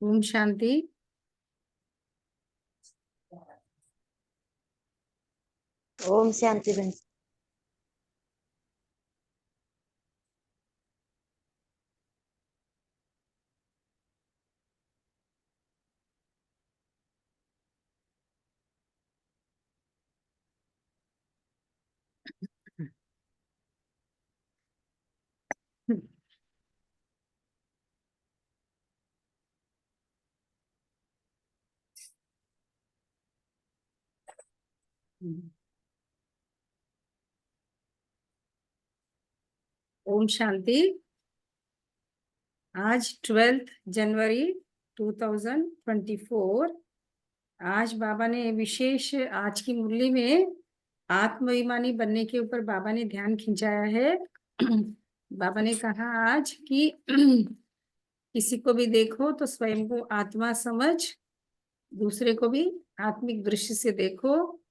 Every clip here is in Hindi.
ओम शांति। ओम शांति बहन। ओम शांति। आज 12 जनवरी 2024। आज बाबा ने विशेष आज की मुरली में आत्माभिमानी बनने के ऊपर बाबा ने ध्यान खिंचाया है। बाबा ने कहा आज कि किसी को भी देखो तो स्वयं को आत्मा समझ, दूसरे को भी आत्मिक दृष्टि से देखो।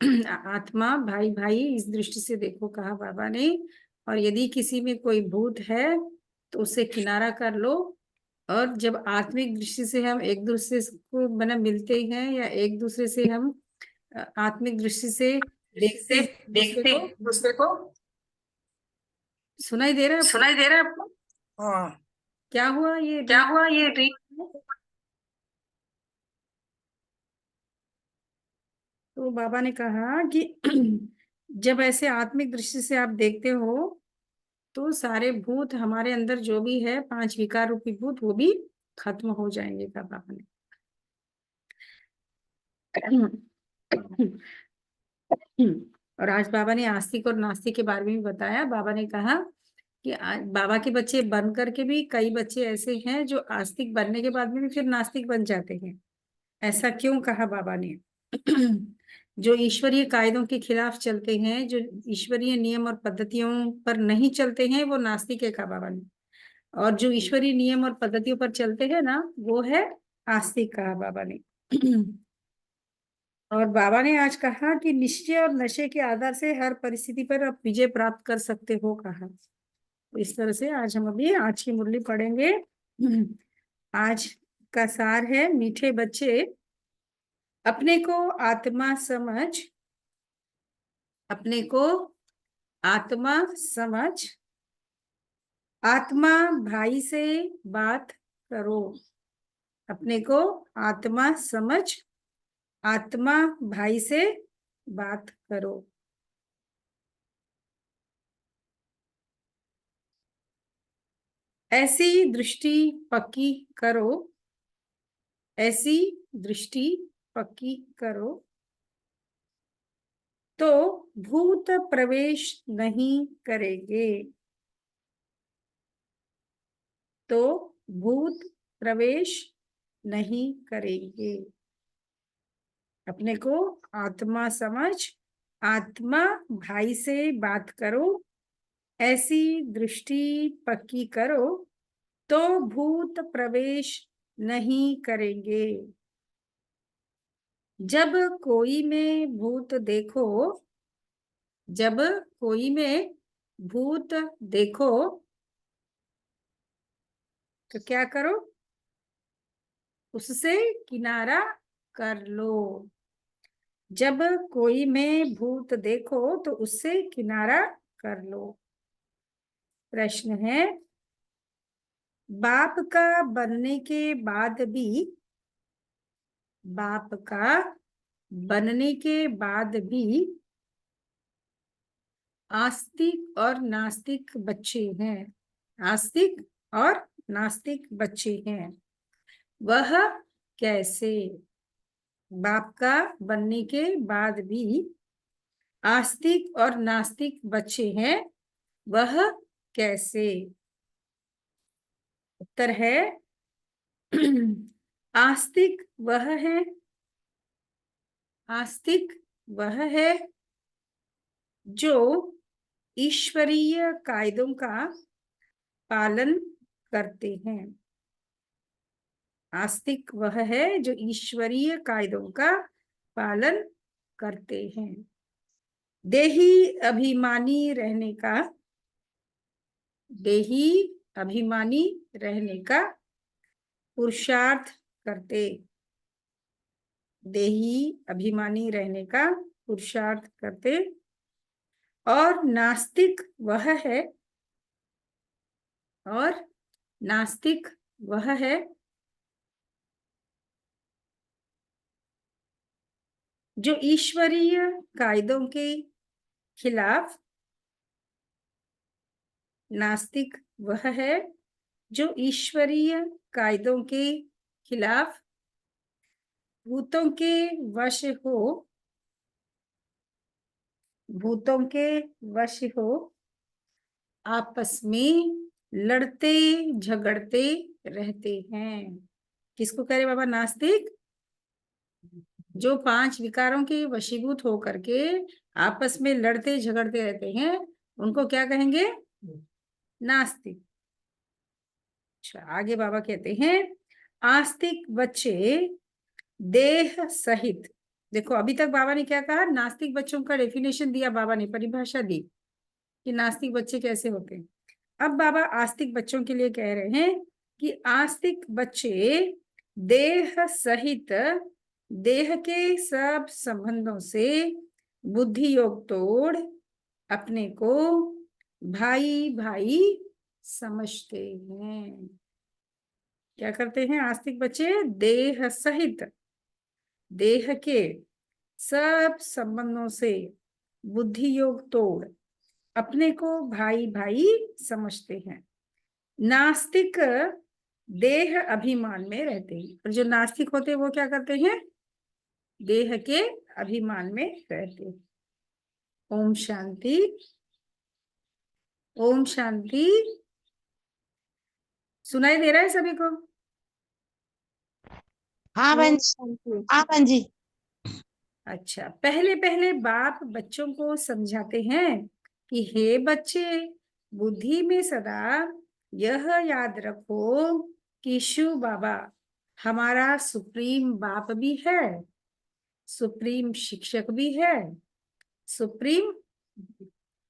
आत्मा भाई भाई इस दृष्टि से देखो, कहा बाबा ने। और यदि किसी में कोई भूत है तो उसे किनारा कर लो। और जब आत्मिक दृष्टि से हम एक दूसरे को मिलते हैं या एक दूसरे से हम आत्मिक दृष्टि से देखते हैं दूसरे को सुनाई दे रहा है आपको? सुनाई दे रहा है आपको? हाँ। क्या हुआ ये क्या हुआ ये तो बाबा ने कहा कि जब ऐसे आत्मिक दृष्टि से आप देखते हो तो सारे भूत हमारे अंदर जो भी है, 5 विकार रूपी भूत, वो भी खत्म हो जाएंगे, कहा बाबा ने। और आज बाबा ने आस्तिक और नास्तिक के बारे में भी बताया। बाबा ने कहा कि बाबा के बच्चे बन करके भी कई बच्चे ऐसे हैं जो आस्तिक बनने के बाद में भी फिर नास्तिक बन जाते हैं। ऐसा क्यों, कहा बाबा ने। जो ईश्वरीय कायदों के खिलाफ चलते हैं, जो ईश्वरीय नियम और पद्धतियों पर नहीं चलते हैं, वो नास्तिक है, कहा बाबा ने। और जो ईश्वरीय नियम और पद्धतियों पर चलते हैं ना, वो है आस्तिक, कहा बाबा ने। और बाबा ने आज कहा कि निश्चय और नशे के आधार से हर परिस्थिति पर आप विजय प्राप्त कर सकते हो, कहा। तो इस तरह से आज हम अभी आज की मुरली पढ़ेंगे। आज का सार है, मीठे बच्चे अपने को आत्मा समझ, अपने को आत्मा समझ, आत्मा भाई से बात करो। अपने को आत्मा समझ, आत्मा भाई से बात करो। ऐसी दृष्टि पक्की करो, ऐसी दृष्टि पक्की करो तो भूत प्रवेश नहीं करेंगे, तो भूत प्रवेश नहीं करेंगे। अपने को आत्मा समझ, आत्मा भाई से बात करो, ऐसी दृष्टि पक्की करो तो भूत प्रवेश नहीं करेंगे। जब कोई में भूत देखो, जब कोई में भूत देखो तो क्या करो, उससे किनारा कर लो। जब कोई में भूत देखो तो उससे किनारा कर लो। प्रश्न है, बाप का बनने के बाद भी, बाप का बनने के बाद भी आस्तिक और नास्तिक बच्चे हैं, आस्तिक और नास्तिक बच्चे हैं। वह कैसे? बाप का बनने के बाद भी आस्तिक और नास्तिक बच्चे हैं, वह कैसे? उत्तर है, आस्तिक वह है, आस्तिक वह है जो ईश्वरीय कायदों का पालन करते हैं। आस्तिक वह है जो ईश्वरीय कायदों का पालन करते हैं। देही अभिमानी रहने का, देही अभिमानी रहने का पुरुषार्थ करते, देही अभिमानी रहने का पुरुषार्थ करते। और नास्तिक वह है, और नास्तिक वह है जो ईश्वरीय कायदों के खिलाफ, नास्तिक वह है जो ईश्वरीय कायदों के खिलाफ भूतों के वश हो, भूतों के वश हो, आपस में लड़ते झगड़ते रहते हैं। किसको कह रहे बाबा? नास्तिक, जो 5 विकारों के वशीभूत होकर के आपस में लड़ते झगड़ते रहते हैं, उनको क्या कहेंगे? नास्तिक। अच्छा, आगे बाबा कहते हैं आस्तिक बच्चे देह सहित। देखो अभी तक बाबा ने क्या कहा? नास्तिक बच्चों का डेफिनेशन दिया, बाबा ने परिभाषा दी कि नास्तिक बच्चे कैसे होते हैं। अब बाबा आस्तिक बच्चों के लिए कह रहे हैं कि आस्तिक बच्चे देह सहित, देह के सब संबंधों से बुद्धि योग तोड़ अपने को भाई भाई समझते हैं। क्या करते हैं आस्तिक बच्चे? देह सहित, देह के सब संबंधों से बुद्धि योग तोड़ अपने को भाई भाई समझते हैं। नास्तिक देह अभिमान में रहते हैं, और जो नास्तिक होते हैं वो क्या करते हैं? देह के अभिमान में रहते हैं। ओम शांति, ओम शांति। सुनाई दे रहा है सभी को? हाँ बहन जी, हाँ बहन जी। अच्छा, पहले पहले बाप बच्चों को समझाते हैं कि हे बच्चे, बुद्धि में सदा यह याद रखो कि शिव बाबा हमारा सुप्रीम बाप भी है, सुप्रीम शिक्षक भी है, सुप्रीम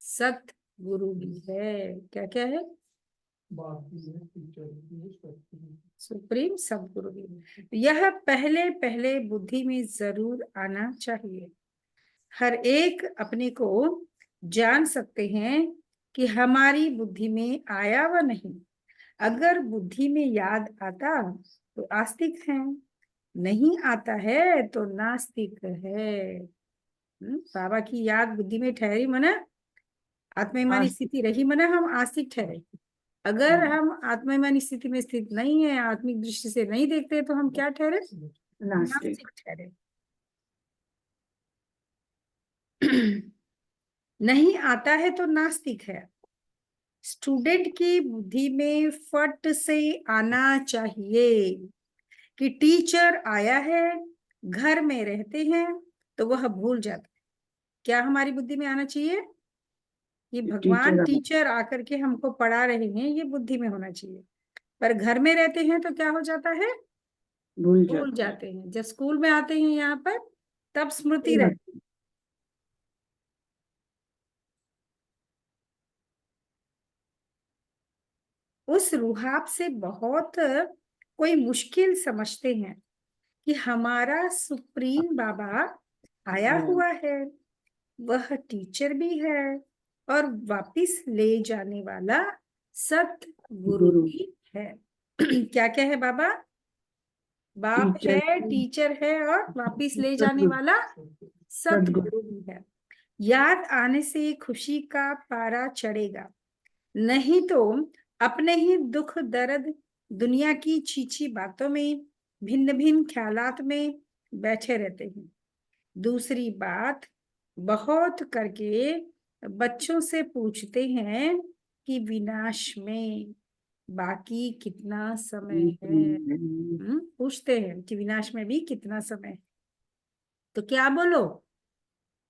सत गुरु भी है। क्या क्या है? सुप्रीम सदगुरु भी है। यह पहले पहले बुद्धि में जरूर आना चाहिए। हर एक अपने को जान सकते हैं कि हमारी बुद्धि में आया व नहीं। अगर बुद्धि में याद आता तो आस्तिक है, नहीं आता है तो नास्तिक है। बाबा की याद बुद्धि में ठहरी मना आत्माभिमानी स्थिति रही मना हम आस्तिक ठहरे। अगर हम आत्माभिमानी स्थिति में स्थित नहीं है, आत्मिक दृष्टि से नहीं देखते, तो हम क्या ठहरे? नास्तिक ठहरे। नहीं आता है तो नास्तिक है। स्टूडेंट की बुद्धि में फट से आना चाहिए कि टीचर आया है, घर में रहते हैं तो वह भूल जाता है। क्या हमारी बुद्धि में आना चाहिए? ये भगवान टीचर आकर के हमको पढ़ा रहे हैं, ये बुद्धि में होना चाहिए। पर घर में रहते हैं तो क्या हो जाता है? भूल जाते हैं। जब स्कूल में आते हैं यहाँ पर, तब स्मृति रहती है। उस रुहाब से बहुत कोई मुश्किल समझते हैं कि हमारा सुप्रीम बाबा आया हुआ है, वह टीचर भी है और वापिस ले जाने वाला सत गुरु भी है। क्या क्या है बाबा? बाप है, टीचर है और वापिस ले जाने वाला सतगुरु भी है। याद आने से खुशी का पारा चढ़ेगा, नहीं तो अपने ही दुख दर्द, दुनिया की छीछी बातों में, भिन्न भिन्न ख्यालात में बैठे रहते हैं। दूसरी बात, बहुत करके बच्चों से पूछते हैं कि विनाश में बाकी कितना समय है। पूछते हैं कि विनाश में भी कितना समय है। तो क्या बोलो?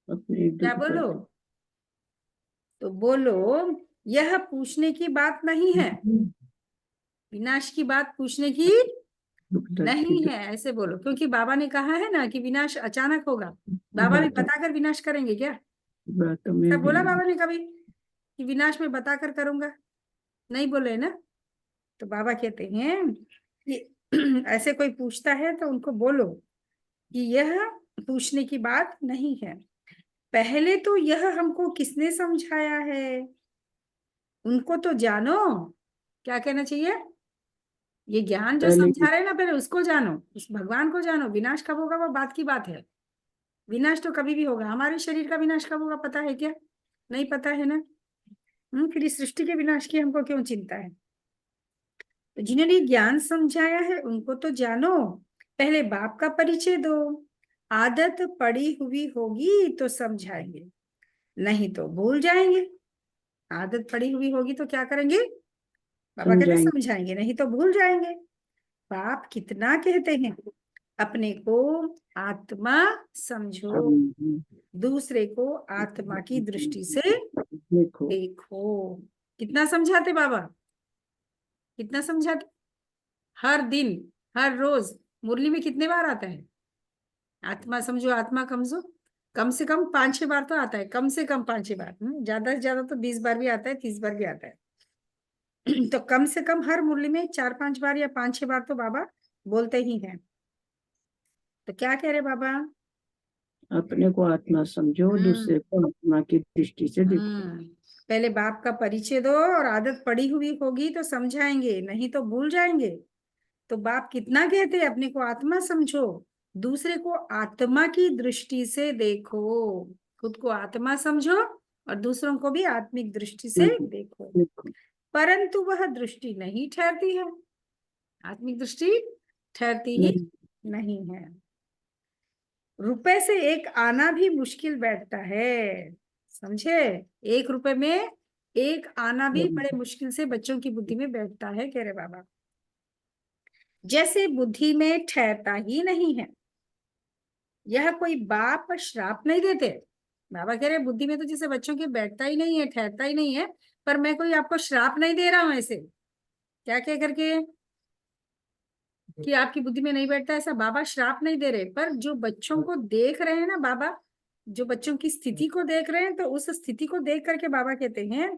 क्या बोलो? तो बोलो यह पूछने की बात नहीं है, विनाश की बात पूछने की नहीं है, ऐसे बोलो। क्योंकि बाबा ने कहा है ना कि विनाश अचानक होगा। बाबा भी बताकर विनाश करेंगे क्या? सब बोला बाबा ने कभी कि विनाश में बताकर करूंगा? नहीं बोले ना। तो बाबा कहते हैं कि ऐसे कोई पूछता है तो उनको बोलो कि यह पूछने की बात नहीं है, पहले तो यह हमको किसने समझाया है, उनको तो जानो। क्या कहना चाहिए? ये ज्ञान जो पहले समझा रहे हैं ना, पहले उसको जानो, उस भगवान को जानो। विनाश कब होगा वो बात की बात है। विनाश तो कभी भी होगा। हमारे शरीर का विनाश कब होगा पता है क्या? नहीं पता है ना। फिर इस सृष्टि के विनाश की हमको क्यों चिंता है? तो जिन्होंने ज्ञान समझाया है उनको तो जानो, पहले बाप का परिचय दो। आदत पड़ी हुई होगी तो समझाएंगे, नहीं तो भूल जाएंगे। आदत पड़ी हुई होगी तो क्या करेंगे? बाबा कहते समझाएंगे। समझाएंगे, नहीं तो भूल जाएंगे। बाप कितना कहते हैं, अपने को आत्मा समझो, दूसरे को आत्मा की दृष्टि से देखो देखो। कितना समझाते बाबा, कितना समझाते? हर दिन, हर रोज मुरली में कितने बार आता है आत्मा समझो, आत्मा समझो? कम से कम 5-6 बार तो आता है, कम से कम 5-6 बार। ज्यादा से ज्यादा तो 20 बार भी आता है, 30 बार भी आता है। तो कम से कम हर मुरली में 4-5 बार या 5-6 बार तो बाबा बोलते ही हैं। तो क्या कह रहे बाबा? अपने को आत्मा समझो, दूसरे को आत्मा की दृष्टि से देखो। पहले बाप का परिचय दो, और आदत पड़ी हुई होगी तो समझाएंगे, नहीं तो भूल जाएंगे। तो बाप कितना कहते हैं, अपने को आत्मा समझो, दूसरे को आत्मा की दृष्टि से देखो। खुद को आत्मा समझो और दूसरों को भी आत्मिक दृष्टि से देखो। देखो परंतु वह दृष्टि नहीं ठहरती है, आत्मिक दृष्टि ठहरती ही नहीं है। रुपए से एक आना भी मुश्किल बैठता है, समझे? 1 रुपए में एक आना भी बड़े मुश्किल से बच्चों की बुद्धि में बैठता है, कह रहे बाबा। जैसे बुद्धि में ठहरता ही नहीं है। यह कोई बाप श्राप नहीं देते। बाबा कह रहे बुद्धि में तो जैसे बच्चों के बैठता ही नहीं है, ठहरता ही नहीं है, पर मैं कोई आपको श्राप नहीं दे रहा हूं ऐसे। क्या कह करके कि आपकी बुद्धि में नहीं बैठता, ऐसा बाबा श्राप नहीं दे रहे। पर जो बच्चों को देख रहे हैं ना बाबा, जो बच्चों की स्थिति को देख रहे हैं, तो उस स्थिति को देख करके बाबा कहते हैं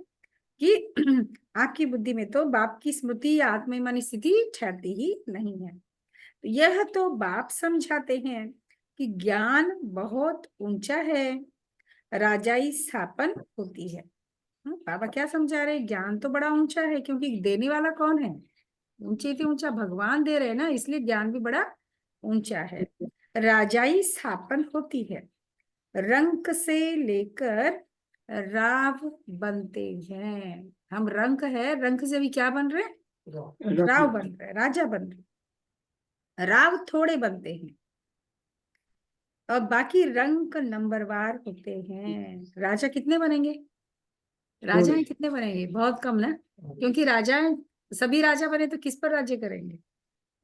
कि आपकी बुद्धि में तो बाप की स्मृति या आत्मयमानी स्थिति ठहरती ही नहीं है। यह तो बाप समझाते हैं कि ज्ञान बहुत ऊंचा है, राजाई स्थापन होती है। बाबा क्या समझा रहे? ज्ञान तो बड़ा ऊंचा है, क्योंकि देने वाला कौन है? ऊंचे से ऊंचा भगवान दे रहे हैं ना, इसलिए ज्ञान भी बड़ा ऊंचा है। राजाई स्थापन होती है, रंक से लेकर राव बनते हैं। हम रंक है, रंक से भी क्या बन रहे? राव बन रहे, राजा बन रहे। राव थोड़े बनते हैं और बाकी रंक नंबरवार होते हैं। राजा कितने बनेंगे? राजाएं कितने बनेंगे? बहुत कम ना, क्योंकि राजाएं, सभी राजा बने तो किस पर राज्य करेंगे?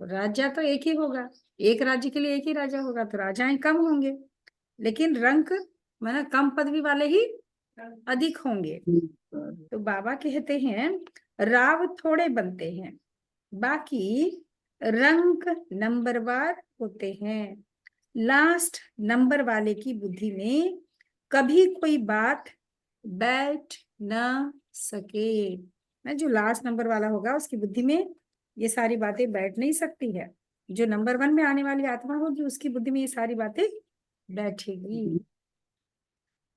राजा तो एक ही होगा, एक राज्य के लिए एक ही राजा होगा, तो राजाएं कम होंगे। लेकिन रंक माना कम पदवी वाले ही अधिक होंगे। तो बाबा कहते हैं राव थोड़े बनते हैं, बाकी रंक नंबरवार होते हैं। लास्ट नंबर वाले की बुद्धि में कभी कोई बात बैठ न सके। ना, जो लास्ट नंबर वाला होगा उसकी बुद्धि में ये सारी बातें बैठ नहीं सकती है। जो नंबर 1 में आने वाली आत्मा होगी उसकी बुद्धि में ये सारी बातें बैठेगी।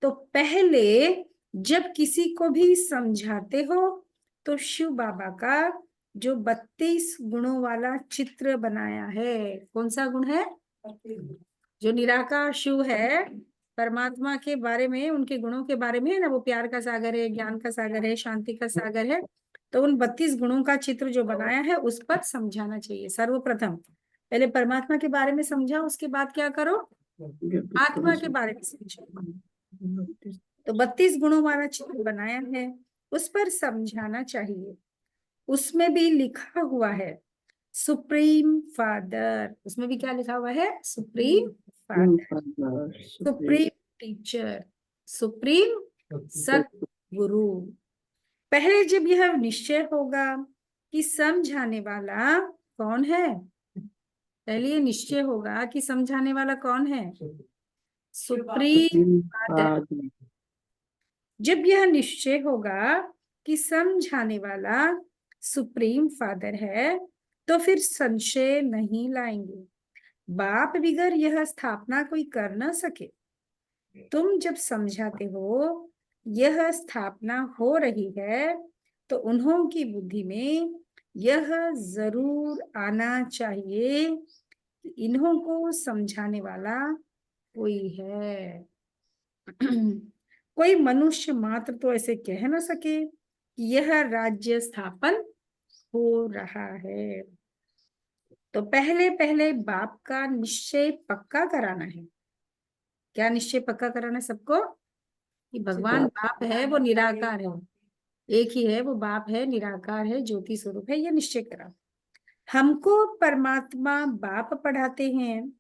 तो पहले जब किसी को भी समझाते हो तो शिव बाबा का जो 32 गुणों वाला चित्र बनाया है, कौन सा गुण है? जो निराकार शिव है, परमात्मा के बारे में, उनके गुणों के बारे में है ना, वो प्यार का सागर है, ज्ञान का सागर है, शांति का सागर है। तो उन 32 गुणों का चित्र जो बनाया है उस पर समझाना चाहिए। सर्वप्रथम पहले परमात्मा के बारे में समझा, उसके बाद क्या करो? आत्मा के बारे में समझो। तो 32 गुणों वाला चित्र बनाया है, उस पर समझाना चाहिए। उसमें भी लिखा हुआ है सुप्रीम फादर। उसमें भी क्या लिखा हुआ है? Supreme father, supreme teacher, supreme सतगुरु। पहले जब यह निश्चय होगा कि समझाने वाला कौन है, पहले ये निश्चय होगा कि समझाने वाला कौन है? Supreme father. जब यह निश्चय होगा कि समझाने वाला सुप्रीम फादर है, तो फिर संशय नहीं लाएंगे। बाप बिगर यह स्थापना कोई कर न सके। तुम जब समझाते हो यह स्थापना हो रही है तो उन्हों की बुद्धि में यह जरूर आना चाहिए कि इन्हों को समझाने वाला कोई है। कोई मनुष्य मात्र तो ऐसे कह न सके कि यह राज्य स्थापन हो रहा है। तो पहले पहले बाप का निश्चय पक्का कराना है। क्या निश्चय पक्का कराना है सबको? कि भगवान बाप है, वो निराकार है, एक ही है, वो बाप है, निराकार है, ज्योति स्वरूप है, ये निश्चय करा। हमको परमात्मा बाप पढ़ाते हैं,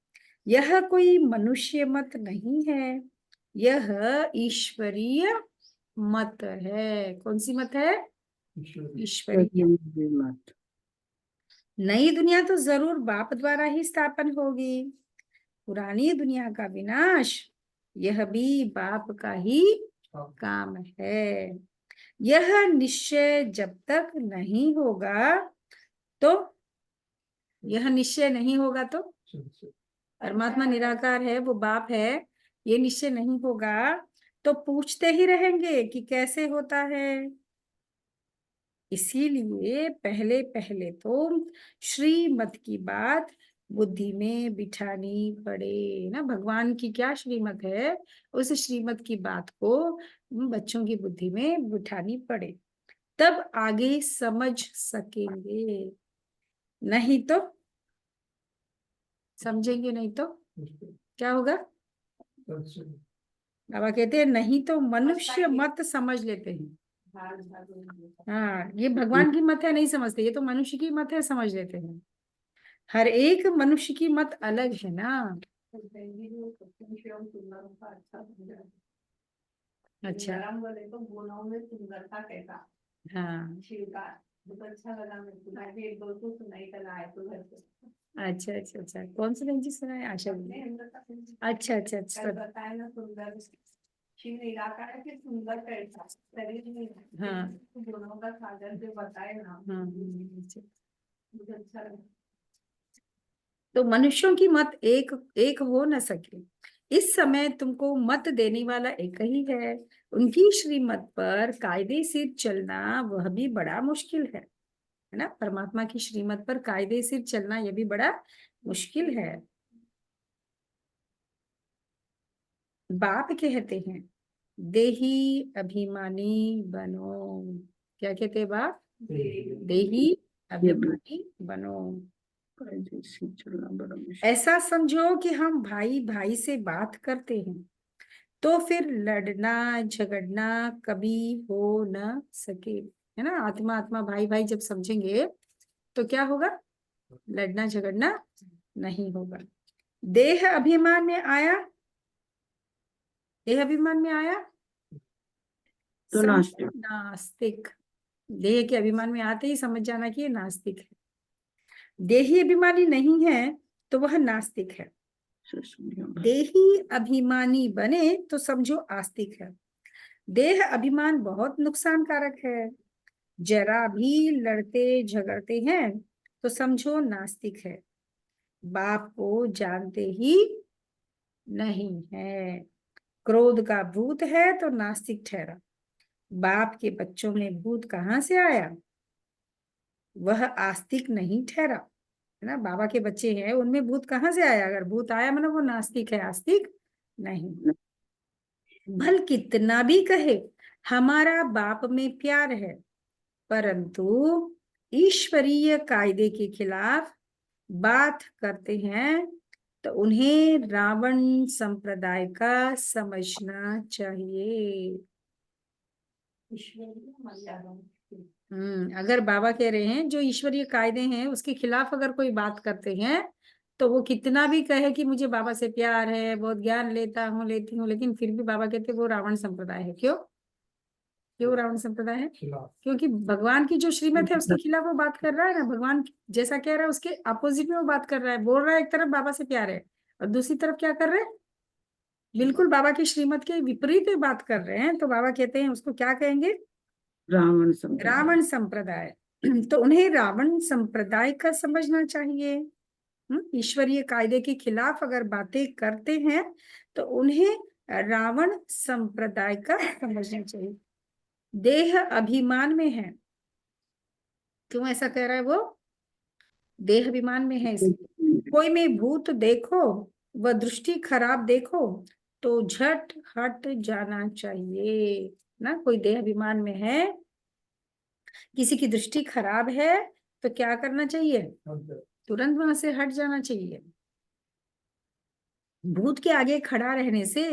यह कोई मनुष्य मत नहीं है, यह ईश्वरीय मत है। कौन सी मत है? ईश्वरीय। मत। नई दुनिया तो जरूर बाप द्वारा ही स्थापन होगी। पुरानी दुनिया का विनाश यह भी बाप का ही काम है। यह निश्चय जब तक नहीं होगा तो यह निश्चय नहीं होगा तो परमात्मा निराकार है, वो बाप है, ये निश्चय नहीं होगा तो पूछते ही रहेंगे कि कैसे होता है। इसीलिए पहले पहले तो श्रीमत की बात बुद्धि में बिठानी पड़े ना। भगवान की क्या श्रीमत है, उस श्रीमत की बात को बच्चों की बुद्धि में बिठानी पड़े, तब आगे समझ सकेंगे। नहीं तो समझेंगे नहीं तो क्या होगा? बाबा कहते हैं नहीं तो मनुष्य मत समझ लेते हैं। हाँ, ये भगवान की मत है नहीं समझते, ये तो मनुष्य की मत है समझ लेते हैं। हर एक मनुष्य की मत अलग है ना। अच्छा, हाँ, अच्छा अच्छा अच्छा, कौन सा जी सुना है? आशा बोली। अच्छा अच्छा अच्छा, बताया ना सुंदर शिव निराकार के सुंदर कैसा शरीर में, हाँ, दोनों का सागर जो बताए ना, हाँ, मुझे अच्छा लगा। तो मनुष्यों की मत एक एक हो न सके। इस समय तुमको मत देने वाला एक ही है। उनकी श्रीमत पर कायदे से चलना वह भी बड़ा मुश्किल है ना। परमात्मा की श्रीमत पर कायदे से चलना यह भी बड़ा मुश्किल है। बाप कहते हैं देही अभिमानी बनो। क्या कहते हैं बाप? देही अभिमानी बनो। चलना बड़ा मुश्किल। ऐसा समझो कि हम भाई भाई से बात करते हैं तो फिर लड़ना झगड़ना कभी हो न सके, है ना। आत्मा आत्मा भाई भाई जब समझेंगे तो क्या होगा? लड़ना झगड़ना नहीं होगा। देह अभिमान में आया, देह अभिमान में आया तो नास्तिक। नास्तिक देह के अभिमान में आते ही समझ जाना कि ये नास्तिक है। देही अभिमानी नहीं है तो वह नास्तिक है। देही अभिमानी बने तो समझो आस्तिक है। देह अभिमान बहुत नुकसानकारक है। जरा भी लड़ते झगड़ते हैं तो समझो नास्तिक है। बाप को जानते ही नहीं है। क्रोध का भूत है तो नास्तिक ठहरा। बाप के बच्चों में भूत कहाँ से आया? वह आस्तिक नहीं ठहरा, है ना। बाबा के बच्चे हैं, उनमें भूत कहाँ से आया? अगर भूत आया मतलब वो नास्तिक है, आस्तिक नहीं। भल कितना भी कहे हमारा बाप में प्यार है, परंतु ईश्वरीय कायदे के खिलाफ बात करते हैं तो उन्हें रावण संप्रदाय का समझना चाहिए। अगर बाबा कह रहे हैं जो ईश्वरीय कायदे हैं उसके खिलाफ अगर कोई बात करते हैं तो वो कितना भी कहे कि मुझे बाबा से प्यार है, बहुत ज्ञान लेता हूँ लेती हूँ, लेकिन फिर भी बाबा कहते हैं वो रावण संप्रदाय है। क्यों क्यों रावण संप्रदाय है? क्योंकि भगवान की जो श्रीमत है उसके खिलाफ वो बात कर रहा है ना। भगवान जैसा कह रहा है उसके अपोजिट में वो बात कर रहा है। बोल रहा है एक तरफ बाबा से प्यार है और दूसरी तरफ क्या कर रहे हैं? बिल्कुल बाबा की श्रीमत के विपरीत बात कर रहे हैं। तो बाबा कहते हैं उसको क्या कहेंगे? रावण संप्रदाय। रावण संप्रदाय। तो उन्हें रावण संप्रदाय का समझना चाहिए। ईश्वरीय कायदे के खिलाफ अगर बातें करते हैं तो उन्हें रावण संप्रदाय का समझना चाहिए। देह अभिमान में है, क्यों ऐसा कह रहा है वो? देह अभिमान में है इसलिए। कोई में भूत देखो व दृष्टि खराब देखो तो झट हट जाना चाहिए ना। कोई देह अभिमान में है, किसी की दृष्टि खराब है तो क्या करना चाहिए? तुरंत वहां से हट जाना चाहिए। भूत के आगे खड़ा रहने से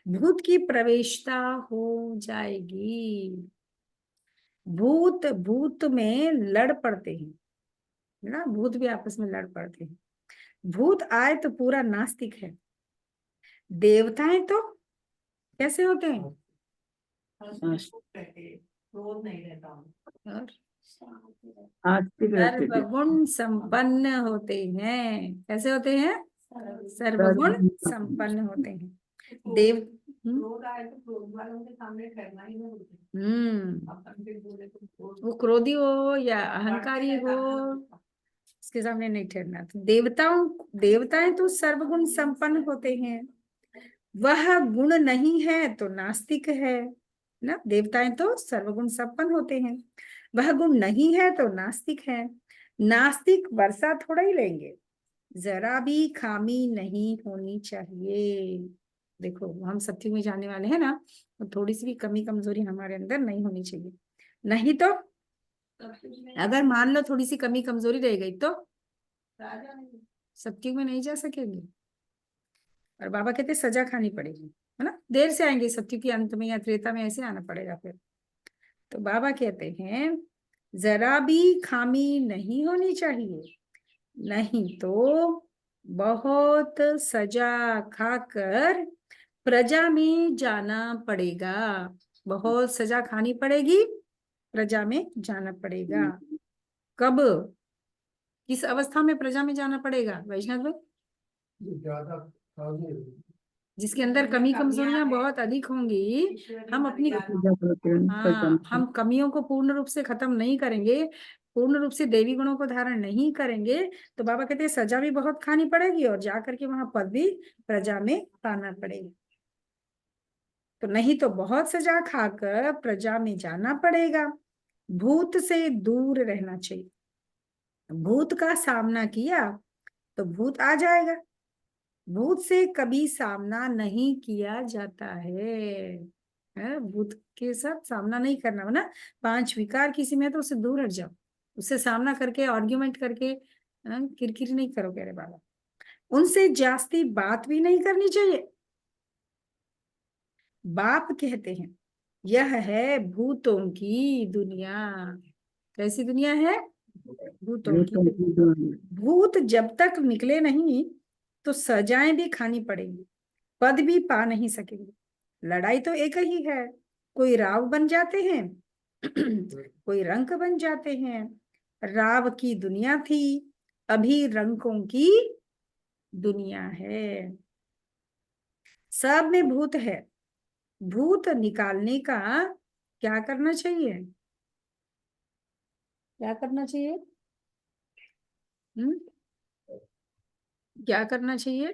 भूत की प्रवेशता हो जाएगी। भूत भूत में लड़ पड़ते हैं ना, भूत भी आपस में लड़ पड़ते हैं। भूत आए तो पूरा नास्तिक है। देवताएं तो कैसे होते हैं? क्रोध नहीं रहता। और आस्तिक रहते थे। सर्वगुण संपन्न होते हैं। कैसे होते हैं? सर्वगुण संपन्न होते हैं। देव क्रोध आए तो क्रोध वालों के सामने ठहरना ही नहीं होता। अपन भी बोले तो क्रोध वो क्रोधी हो या अहंकारी हो, उसके सामने नहीं ठहरना। तो देवताएं तो सर्वगुण संपन्न होते हैं। वह गुण नहीं है तो नास्तिक है ना। देवताएं तो सर्वगुण संपन्न होते हैं, वह गुण नहीं है तो नास्तिक है। नास्तिक वर्षा थोड़ा ही लेंगे, जरा भी खामी नहीं होनी चाहिए। देखो हम सत्युग में जाने वाले हैं ना, तो थोड़ी सी भी कमी कमजोरी हमारे अंदर नहीं होनी चाहिए। नहीं तो अगर मान लो थोड़ी सी कमी कमजोरी रह गई तो राजा नहीं। सत्युग में नहीं जा सकेंगे। और बाबा कहते सजा खानी पड़ेगी, है ना। देर से आएंगे सत्युग के अंत में या त्रेता में, ऐसे आना पड़ेगा फिर। तो बाबा कहते हैं जरा भी खामी नहीं होनी चाहिए, नहीं तो बहुत सजा खाकर प्रजा में जाना पड़ेगा। बहुत सजा खानी पड़ेगी, प्रजा में जाना पड़ेगा। कब, किस अवस्था में प्रजा में जाना पड़ेगा वैष्णव लोग? जिसके अंदर कमी कमजोरियां बहुत अधिक होंगी, हम अपनी हम कमियों को पूर्ण रूप से खत्म नहीं करेंगे, पूर्ण रूप से देवी गुणों को धारण नहीं करेंगे, तो बाबा कहते हैं सजा भी बहुत खानी पड़ेगी और जाकर के वहां पद भी प्रजा में पाना पड़ेगा। तो नहीं तो बहुत सजा खाकर प्रजा में जाना पड़ेगा। भूत से दूर रहना चाहिए। भूत का सामना किया तो भूत आ जाएगा। भूत से कभी सामना नहीं किया जाता है, भूत के साथ सामना नहीं करना, वरना 5 विकार किसी में तो उससे दूर हट जाओ। उससे सामना करके आर्ग्यूमेंट करके किरकिर नहीं करो, कह रहे बाबा। उनसे जास्ती बात भी नहीं करनी चाहिए। बाप कहते हैं यह है भूतों की दुनिया। कैसी दुनिया है? भूतों की। भूत जब तक निकले नहीं तो सजाएं भी खानी पड़ेगी, पद भी पा नहीं सकेंगे। लड़ाई तो एक ही है, कोई राव बन जाते हैं कोई रंक बन जाते हैं। राव की दुनिया थी, अभी रंकों की दुनिया है। सब में भूत है। भूत निकालने का क्या करना चाहिए? क्या करना चाहिए? क्या करना चाहिए?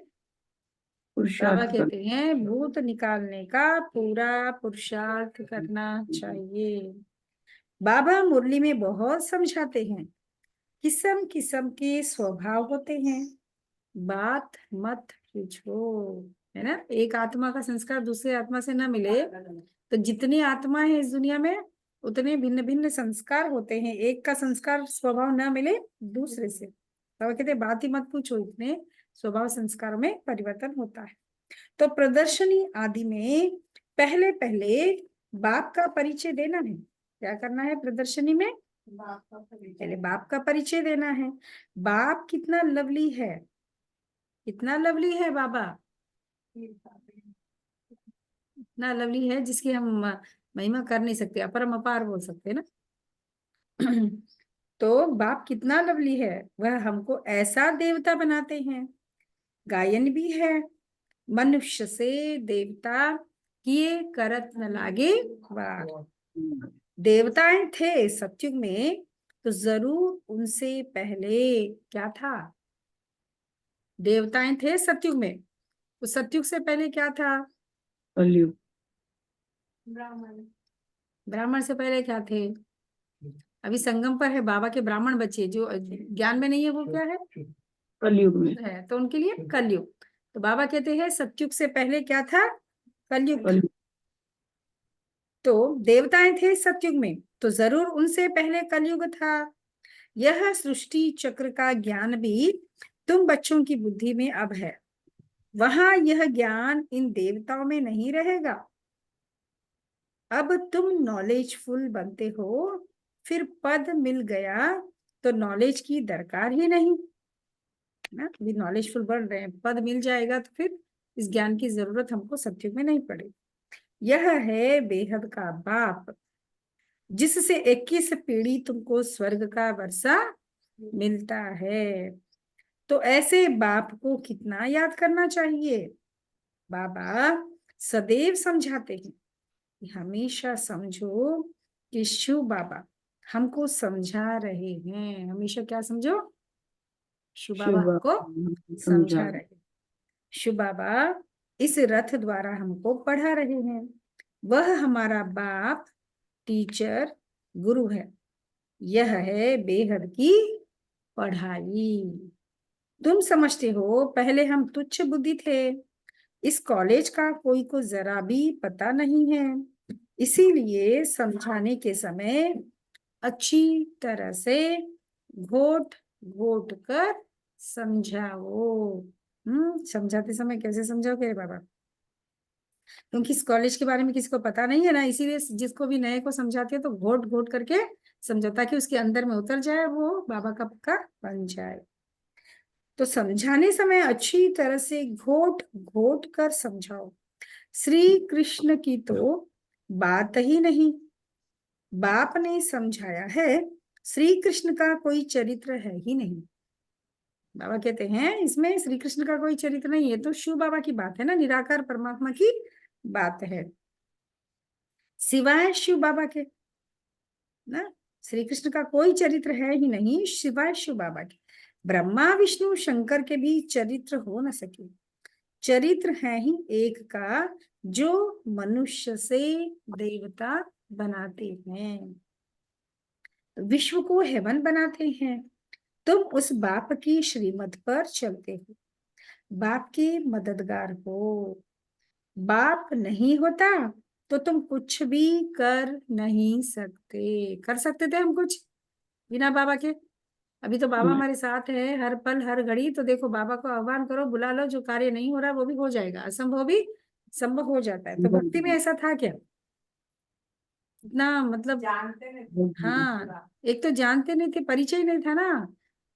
बाबा कहते हैं भूत निकालने का पूरा पुरुषार्थ करना चाहिए। बाबा मुरली में बहुत समझाते हैं, किस्म किस्म के स्वभाव होते हैं, बात मत पूछो, है ना। एक आत्मा का संस्कार दूसरे आत्मा से ना मिले तो जितनी आत्मा है इस दुनिया में उतने भिन्न भिन्न संस्कार होते हैं। एक का संस्कार स्वभाव ना मिले दूसरे से, तो कहते बात ही मत पूछो, इतने स्वभाव संस्कारों में परिवर्तन होता है। तो प्रदर्शनी आदि में पहले पहले बाप का परिचय देना है। क्या करना है प्रदर्शनी में? पहले बाप का परिचय देना है। बाप कितना लवली है, कितना लवली है बाबा, इतना लवली है जिसकी हम महिमा कर नहीं सकते, अपरम अपार बोल सकते हैं ना। तो बाप कितना लवली है, वह हमको ऐसा देवता बनाते हैं। गायन भी है, मनुष्य से देवता किए करत न लागे वार। देवताएं थे सत्युग में, तो जरूर उनसे पहले क्या था? देवताएं थे सतयुग में, तो सतयुग से पहले क्या था? कलयुग। ब्राह्मण। ब्राह्मण से पहले क्या थे? अभी संगम पर है बाबा के ब्राह्मण बच्चे, जो ज्ञान में नहीं है वो क्या है? कलयुग में। है, तो उनके लिए कलयुग। तो बाबा कहते हैं सतयुग से पहले क्या था? कलयुग था। कलयुग। तो देवताएं थे सतयुग में, तो जरूर उनसे पहले कलयुग था। यह सृष्टि चक्र का ज्ञान भी तुम बच्चों की बुद्धि में अब है, वहां यह ज्ञान इन देवताओं में नहीं रहेगा। अब तुम नॉलेजफुल बनते हो, फिर पद मिल गया तो नॉलेज की दरकार ही नहीं ना। भी नॉलेजफुल बन रहे हैं, पद मिल जाएगा तो फिर इस ज्ञान की जरूरत हमको सतयुग में नहीं पड़ेगी। यह है बेहद का बाप, जिससे 21 पीढ़ी तुमको स्वर्ग का वर्षा मिलता है। तो ऐसे बाप को कितना याद करना चाहिए? बाबा सदैव समझाते हैं कि हमेशा समझो कि शिव बाबा हमको समझा रहे हैं। हमेशा क्या समझो? शिव बाबा शिव हमको समझा। समझा रहे हैं। शिव बाबा इस रथ द्वारा हमको पढ़ा रहे हैं। वह हमारा बाप, टीचर, गुरु है। यह है बेहद की पढ़ाई। तुम समझते हो पहले हम तुच्छ बुद्धि थे, इस कॉलेज का कोई को जरा भी पता नहीं है, इसीलिए समझाने के समय अच्छी तरह से घोट घोट कर समझाओ। समझाते समय कैसे समझाओगे रे बाबा? क्योंकि इस कॉलेज के बारे में किसी को पता नहीं है ना, इसीलिए जिसको भी नए को समझाते हैं तो घोट घोट करके समझो, ताकि उसके अंदर में उतर जाए, वो बाबा का पक्का बन जाए। तो समझाने समय अच्छी तरह से घोट घोट कर समझाओ। श्री कृष्ण की तो बात ही नहीं, बाप ने समझाया है, श्री कृष्ण का कोई चरित्र है ही नहीं। बाबा कहते हैं इसमें श्री कृष्ण का कोई चरित्र नहीं है, तो शिव बाबा की बात है ना, निराकार परमात्मा की बात है, सिवाय शिव बाबा के ना। श्री कृष्ण का कोई चरित्र है ही नहीं सिवाय शिव बाबा के। ब्रह्मा विष्णु शंकर के भी चरित्र हो न सके। चरित्र है ही एक का, जो मनुष्य से देवता बनाते हैं, विश्व को हेवन बनाते हैं। तुम उस बाप की श्रीमत पर चलते हो, बाप के मददगार हो। बाप नहीं होता तो तुम कुछ भी कर नहीं सकते। कर सकते थे हम कुछ बिना बाबा के? अभी तो बाबा हमारे साथ है हर पल हर घड़ी, तो देखो बाबा को आह्वान करो, बुला लो, जो कार्य नहीं हो रहा वो भी हो जाएगा, असंभव भी संभव हो जाता है। तो भक्ति में ऐसा था क्या? इतना मतलब जानते नहीं। हाँ, एक तो जानते नहीं थे, परिचय नहीं था ना,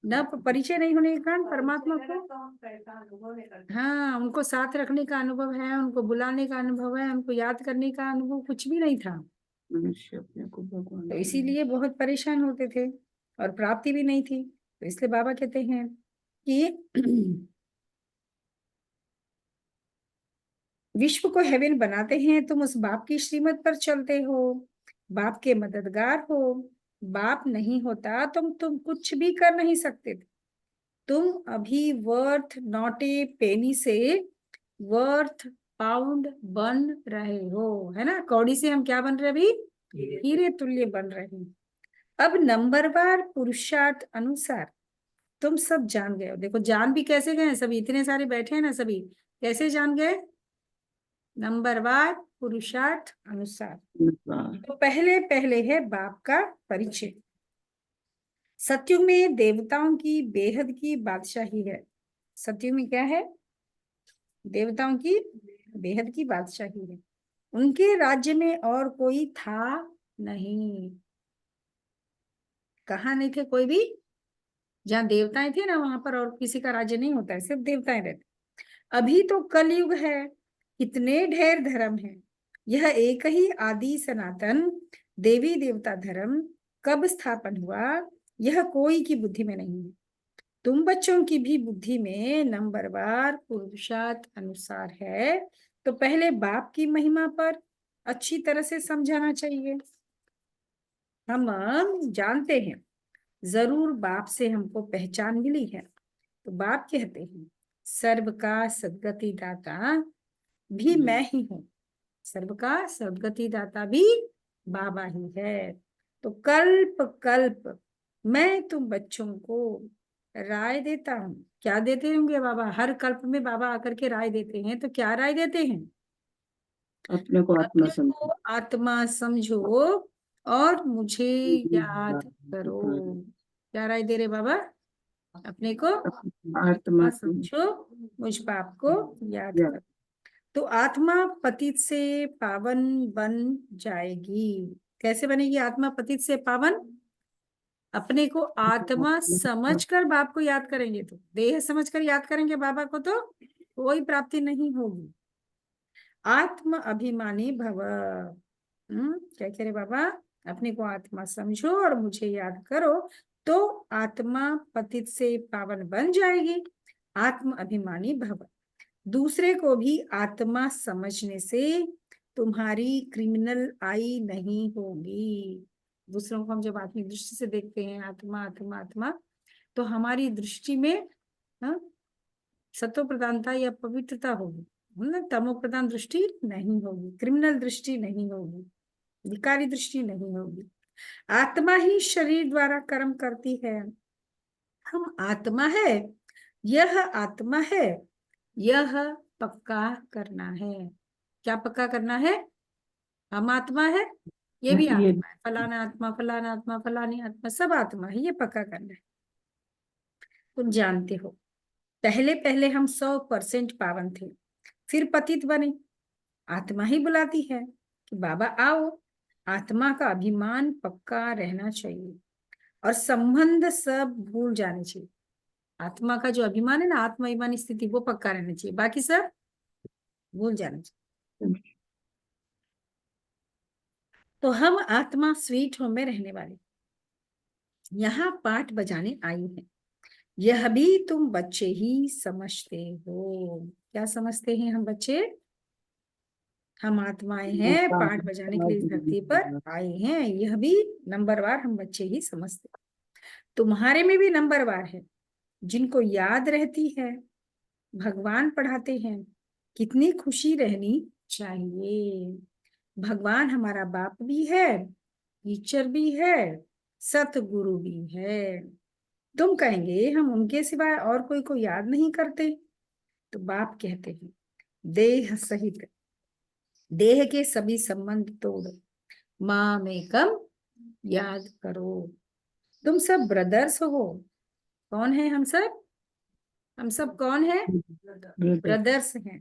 न परिचय नहीं होने के कारण परमात्मा को, तो हम कैसा अनुभव नहीं करते। हाँ, उनको साथ रखने का अनुभव है, उनको बुलाने का अनुभव है, उनको याद करने का अनुभव कुछ भी नहीं था। मनुष्य अपने को भगवान तो इसीलिए बहुत परेशान होते थे और प्राप्ति भी नहीं थी। तो इसलिए बाबा कहते हैं कि विश्व को हेवन बनाते हैं, तुम उस बाप की श्रीमत पर चलते हो, बाप के मददगार हो। बाप नहीं होता तुम कुछ भी कर नहीं सकते थे। तुम अभी वर्थ नॉट ए पेनी से वर्थ पाउंड बन रहे हो, है ना। कौड़ी से हम क्या बन रहे अभी? हीरे तुल्य बन रहे हैं। अब नंबरवार पुरुषार्थ अनुसार तुम सब जान गए हो। देखो जान भी कैसे गए? सभी इतने सारे बैठे हैं ना, सभी कैसे जान गए? नंबरवार पुरुषार्थ अनुसार। तो पहले पहले है बाप का परिचय। सतयुग में देवताओं की बेहद की बादशाही है। सतयुग में क्या है? देवताओं की बेहद की बादशाही है। उनके राज्य में और कोई था नहीं। कहाँ नहीं थे कोई भी? जहाँ देवताएं थे ना वहां पर और किसी का राज्य नहीं होता है, सिर्फ देवताएं रहते। अभी तो कलयुग है, कितने ढेर धर्म है। यह एक ही आदि सनातन देवी देवता धर्म कब स्थापन हुआ, यह कोई की बुद्धि में नहीं है। तुम बच्चों की भी बुद्धि में नंबरवार पुरुषार्थ अनुसार है। तो पहले बाप की महिमा पर अच्छी तरह से समझाना चाहिए। हम जानते हैं जरूर बाप से हमको पहचान मिली है। तो बाप कहते हैं सर्व का सद्गति दाता भी मैं ही हूँ, सर्व का सद्गति दाता भी बाबा ही है। तो कल्प कल्प मैं तुम बच्चों को राय देता हूँ। क्या देते होंगे बाबा? हर कल्प में बाबा आकर के राय देते हैं। तो क्या राय देते हैं? अपने को आत्मा अपने को समझो, आत्मा समझो और मुझे याद करो। क्या राय दे रहे बाबा? अपने को आत्मा आत्मा समझो, मुझ बाप को याद करो। तो आत्मा पतित से पावन बन जाएगी। कैसे बनेगी आत्मा पतित से पावन? अपने को आत्मा समझकर बाप को याद करेंगे। तो देह समझकर याद करेंगे बाबा को तो कोई प्राप्ति नहीं होगी। आत्म अभिमानी भव। क्या कह रहे बाबा? अपने को आत्मा समझो और मुझे याद करो तो आत्मा पतित से पावन बन जाएगी। आत्म अभिमानी भव। दूसरे को भी आत्मा समझने से तुम्हारी क्रिमिनल आई नहीं होगी। दूसरों को हम जब आत्मिक दृष्टि से देखते हैं, आत्मा आत्मा आत्मा, तो हमारी दृष्टि में सत्व प्रधानता या पवित्रता होगी, तमो प्रधान दृष्टि नहीं होगी, क्रिमिनल दृष्टि नहीं होगी, विकारी दृष्टि नहीं होगी। आत्मा ही शरीर द्वारा कर्म करती है। हम आत्मा है, यह आत्मा है, यह पक्का करना है। क्या पक्का करना है? हम आत्मा है, ये भी आत्मा है, फलाना आत्मा फलाना आत्मा फलानी आत्मा सब आत्मा है, ये पक्का करना है। तुम जानते हो पहले पहले हम 100% पावन थे, फिर पतित बने। आत्मा ही बुलाती है कि बाबा आओ। आत्मा का अभिमान पक्का रहना चाहिए और संबंध सब भूल जाने चाहिए। आत्मा का जो अभिमान है ना, आत्माभिमानी स्थिति, वो पक्का रहना चाहिए, बाकी सब भूल जाना चाहिए। तो हम आत्मा स्वीट होम में रहने वाले यहाँ पाठ बजाने आई हैं। यह भी तुम बच्चे ही समझते हो। क्या समझते हैं हम बच्चे? हम आत्माएं हैं, पाठ बजाने के लिए इस धरती पर आए हैं। यह भी नंबरवार हम बच्चे ही समझते। तुम्हारे में भी नंबरवार है, जिनको याद रहती है भगवान पढ़ाते हैं। कितनी खुशी रहनी चाहिए। भगवान हमारा बाप भी है, टीचर भी है, सतगुरु भी है। तुम कहेंगे हम उनके सिवाय और कोई को याद नहीं करते। तो बाप कहते हैं देह सहित देह के सभी संबंध तोड़ माम एकम याद करो। तुम सब ब्रदर्स हो। कौन है हम सब? हम सब कौन है? ब्रदर्स हैं।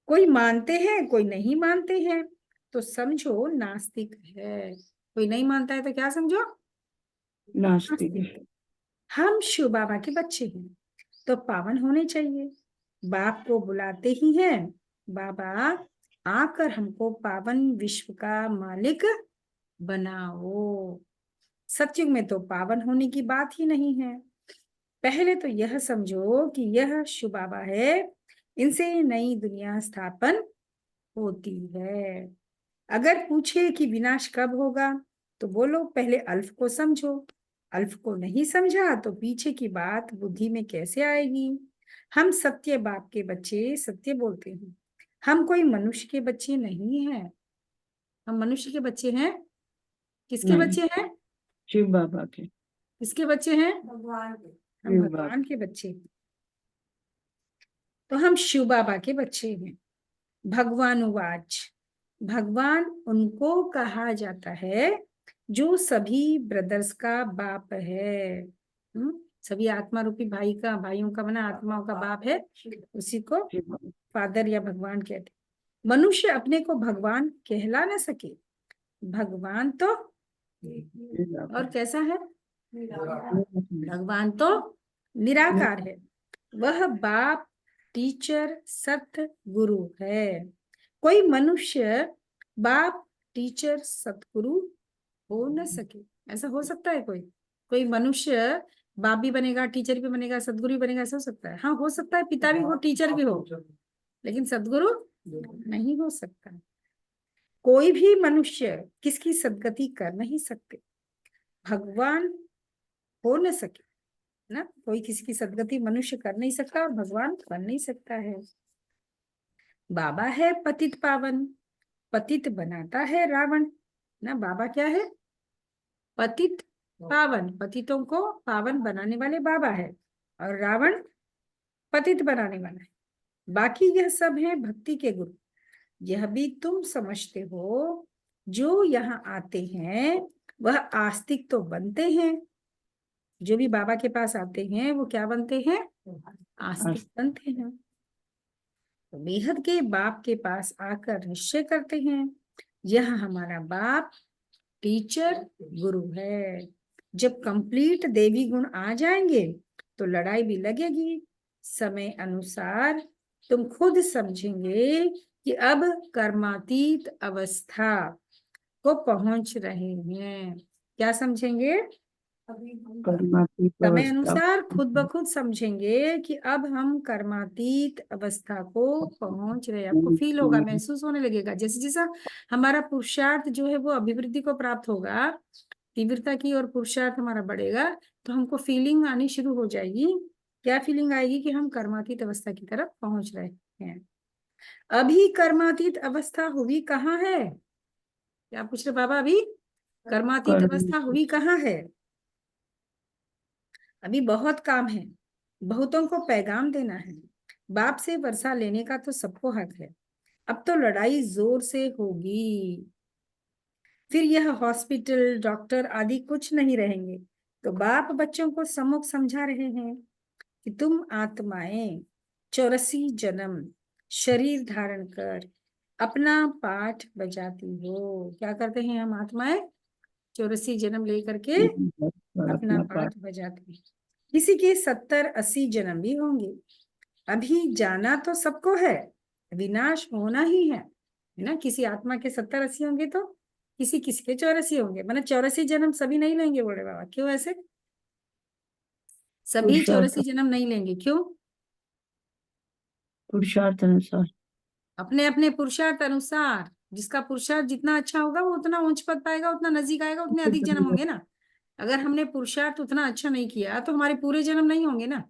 कोई मानते हैं, कोई नहीं मानते हैं, तो समझो नास्तिक है। कोई नहीं मानता है तो क्या समझो? नास्तिक। हम शिव बाबा के बच्चे हैं तो पावन होने चाहिए। बाप को बुलाते ही हैं, बाबा आकर हमको पावन विश्व का मालिक बनाओ। सत्युग में तो पावन होने की बात ही नहीं है। पहले तो यह समझो कि यह शिव बाबा है, इनसे नई दुनिया स्थापन होती है। अगर पूछे कि विनाश कब होगा, तो बोलो पहले अल्फ को समझो। अल्फ को नहीं समझा तो पीछे की बात बुद्धि में कैसे आएगी। हम सत्य बाप के बच्चे सत्य बोलते हैं। हम कोई मनुष्य के बच्चे नहीं हैं। हम मनुष्य के बच्चे हैं? किसके नहीं, बच्चे हैं? शिव बाबा के। किसके बच्चे हैं? भगवान के। हम शिव भगवान के बच्चे हैं। तो हम शिव बाबा के बच्चे हैं। भगवान उवाच। भगवान उनको कहा जाता है जो सभी ब्रदर्स का बाप है। सभी आत्मा रूपी भाई का, भाइयों का बना आत्माओं का बाप है, उसी को फादर या भगवान कहते। मनुष्य अपने को भगवान कहला न सके। भगवान तो और कैसा है? भगवान तो निराकार है। वह बाप, टीचर, सत गुरु है। कोई मनुष्य बाप, टीचर, सतगुरु हो न सके। ऐसा हो सकता है? कोई मनुष्य बाप भी बनेगा, टीचर भी बनेगा, सतगुरु भी बनेगा, ऐसा हो सकता है? हाँ, हो सकता है। पिता भी हो, टीचर भी हो, लेकिन सतगुरु नहीं हो सकता। कोई भी मनुष्य किसकी सदगति कर नहीं सकते। भगवान हो न सके ना, कोई किसी की सदगति मनुष्य कर नहीं सकता और भगवान बन नहीं सकता है। बाबा है पतित पावन, पतित बनाता है रावण ना। बाबा क्या है? पतित पावन, पतितों को पावन बनाने वाले बाबा है, और रावण पतित बनाने वाला है। बाकी यह सब है भक्ति के गुरु। यह भी तुम समझते हो, जो यहाँ आते हैं वह आस्तिक तो बनते हैं। जो भी बाबा के पास आते हैं वो क्या बनते हैं? आस्तिक बनते हैं। तो बेहद के बाप के पास आकर निश्चय करते हैं, यह हमारा बाप टीचर गुरु है। जब कंप्लीट देवी गुण आ जाएंगे तो लड़ाई भी लगेगी। समय अनुसार तुम खुद समझेंगे कि अब कर्मातीत अवस्था को पहुंच रहे हैं। क्या समझेंगे? कर्मातीत समय अवस्था। अनुसार खुद ब खुद समझेंगे कि अब हम कर्मातीत अवस्था को पहुंच रहे हैं। आपको फील होगा, महसूस होने लगेगा। जैसे जैसा हमारा पुरुषार्थ जो है वो अभिवृद्धि को प्राप्त होगा, तीव्रता की और पुरुषार्थ हमारा बढ़ेगा, तो हमको फीलिंग आनी शुरू हो जाएगी। क्या फीलिंग आएगी? कि हम कर्मातीत अवस्था की तरफ पहुंच रहे हैं। अभी कर्मातीत अवस्था हुई कहाँ है? क्या पूछ रहे बाबा? अभी कर्मातीत अवस्था हुई कहाँ है? अभी बहुत काम है, बहुतों को पैगाम देना है। बाप से वर्षा लेने का तो सबको हक है। अब तो लड़ाई जोर से होगी। फिर यह हॉस्पिटल, डॉक्टर आदि कुछ नहीं रहेंगे। तो बाप बच्चों को सम्मुख समझा रहे हैं कि तुम आत्माएं 84 जन्म शरीर धारण कर अपना पाठ बजाती हो। क्या करते हैं हम आत्माएं? 84 जन्म लेकर के अपना पाठ बजाती है। किसी के 70-80 जन्म भी होंगे। अभी जाना तो सबको है, विनाश होना ही है ना। किसी आत्मा के 70-80 होंगे तो किसी किसी के 84 होंगे। मतलब 84 जन्म सभी नहीं लेंगे बोले बाबा। क्यों ऐसे? सभी 84 जन्म नहीं लेंगे। क्यों? पुरुषार्थ अनुसार, अपने अपने पुरुषार्थ अनुसार। जिसका पुरुषार्थ जितना अच्छा होगा वो उतना ऊंच पद पाएगा, उतना नजदीक आएगा, उतने अधिक जन्म होंगे ना। अगर हमने पुरुषार्थ उतना अच्छा नहीं किया तो हमारे पूरे जन्म नहीं होंगे ना।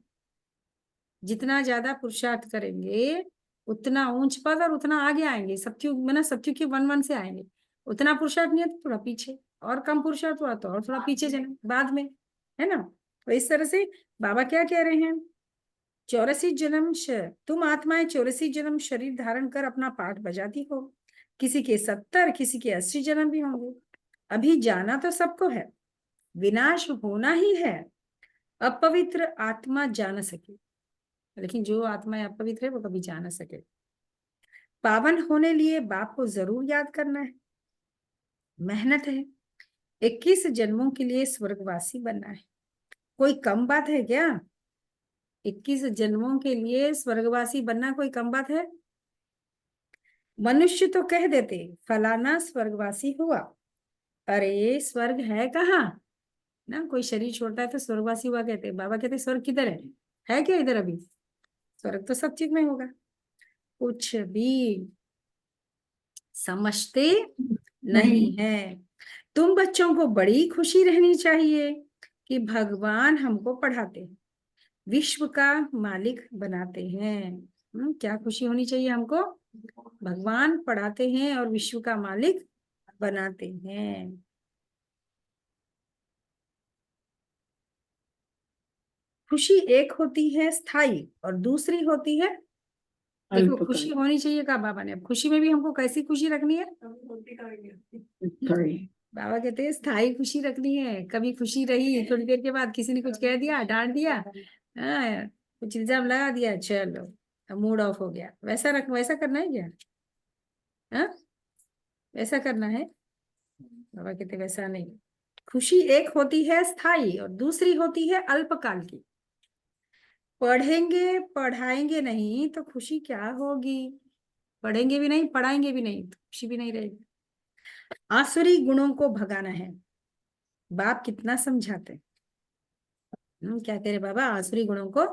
जितना ज्यादा पुरुषार्थ करेंगे उतना ऊंच पद और उतना आगे आएंगे। सत्युग में ना, सत्युग के 1-1 से आएंगे। उतना पुरुषार्थ नहीं है तो थोड़ा पीछे, और कम पुरुषार्थ हुआ तो और थोड़ा पीछे जन्म बाद में, है ना। तो इस तरह से बाबा क्या कह रहे हैं? 84 जन्म तुम आत्माएं 84 जन्म शरीर धारण कर अपना पाठ बजाती हो। किसी के 70, किसी के 80 जन्म भी होंगे। अभी जाना तो सबको है, विनाश होना ही है। अपवित्र आत्मा जा न सके, लेकिन जो आत्मा अपवित्र है वो कभी जा न सके। पावन होने लिए बाप को जरूर याद करना है। मेहनत है। 21 जन्मों के लिए स्वर्गवासी बनना है। कोई कम बात है क्या? 21 जन्मों के लिए स्वर्गवासी बनना कोई कम बात है? मनुष्य तो कह देते फलाना स्वर्गवासी हुआ। अरे स्वर्ग है कहाँ ना। कोई शरीर छोड़ता है तो स्वर्गवासी हुआ कहते। बाबा कहते स्वर्ग किधर है क्या इधर? अभी स्वर्ग तो सब चीज में होगा। कुछ भी समझते नहीं है। तुम बच्चों को बड़ी खुशी रहनी चाहिए कि भगवान हमको पढ़ाते हैं, विश्व का मालिक बनाते हैं। क्या खुशी होनी चाहिए हमको? भगवान पढ़ाते हैं और विश्व का मालिक बनाते हैं। खुशी एक होती है स्थायी और दूसरी होती है, देखो खुशी होनी चाहिए कहा बाबा ने। अब खुशी में भी हमको कैसी खुशी रखनी है? बाबा कहते हैं स्थायी खुशी रखनी है। कभी खुशी रही, थोड़ी देर के बाद किसी ने कुछ कह दिया, डांट दिया, कुछ इल्जाम लगा दिया, चलो मूड ऑफ हो गया। वैसा करना है क्या? हाँ, वैसा करना है? बाबा कहते वैसा नहीं। खुशी एक होती है स्थायी और दूसरी होती है अल्पकाल की। पढ़ेंगे पढ़ाएंगे नहीं तो खुशी क्या होगी? पढ़ेंगे भी नहीं, पढ़ाएंगे भी नहीं तो खुशी भी नहीं रहेगी। आसुरी गुणों को भगाना है। बाप कितना समझाते हैं। क्या कह रहे बाबा? आसुरी गुणों को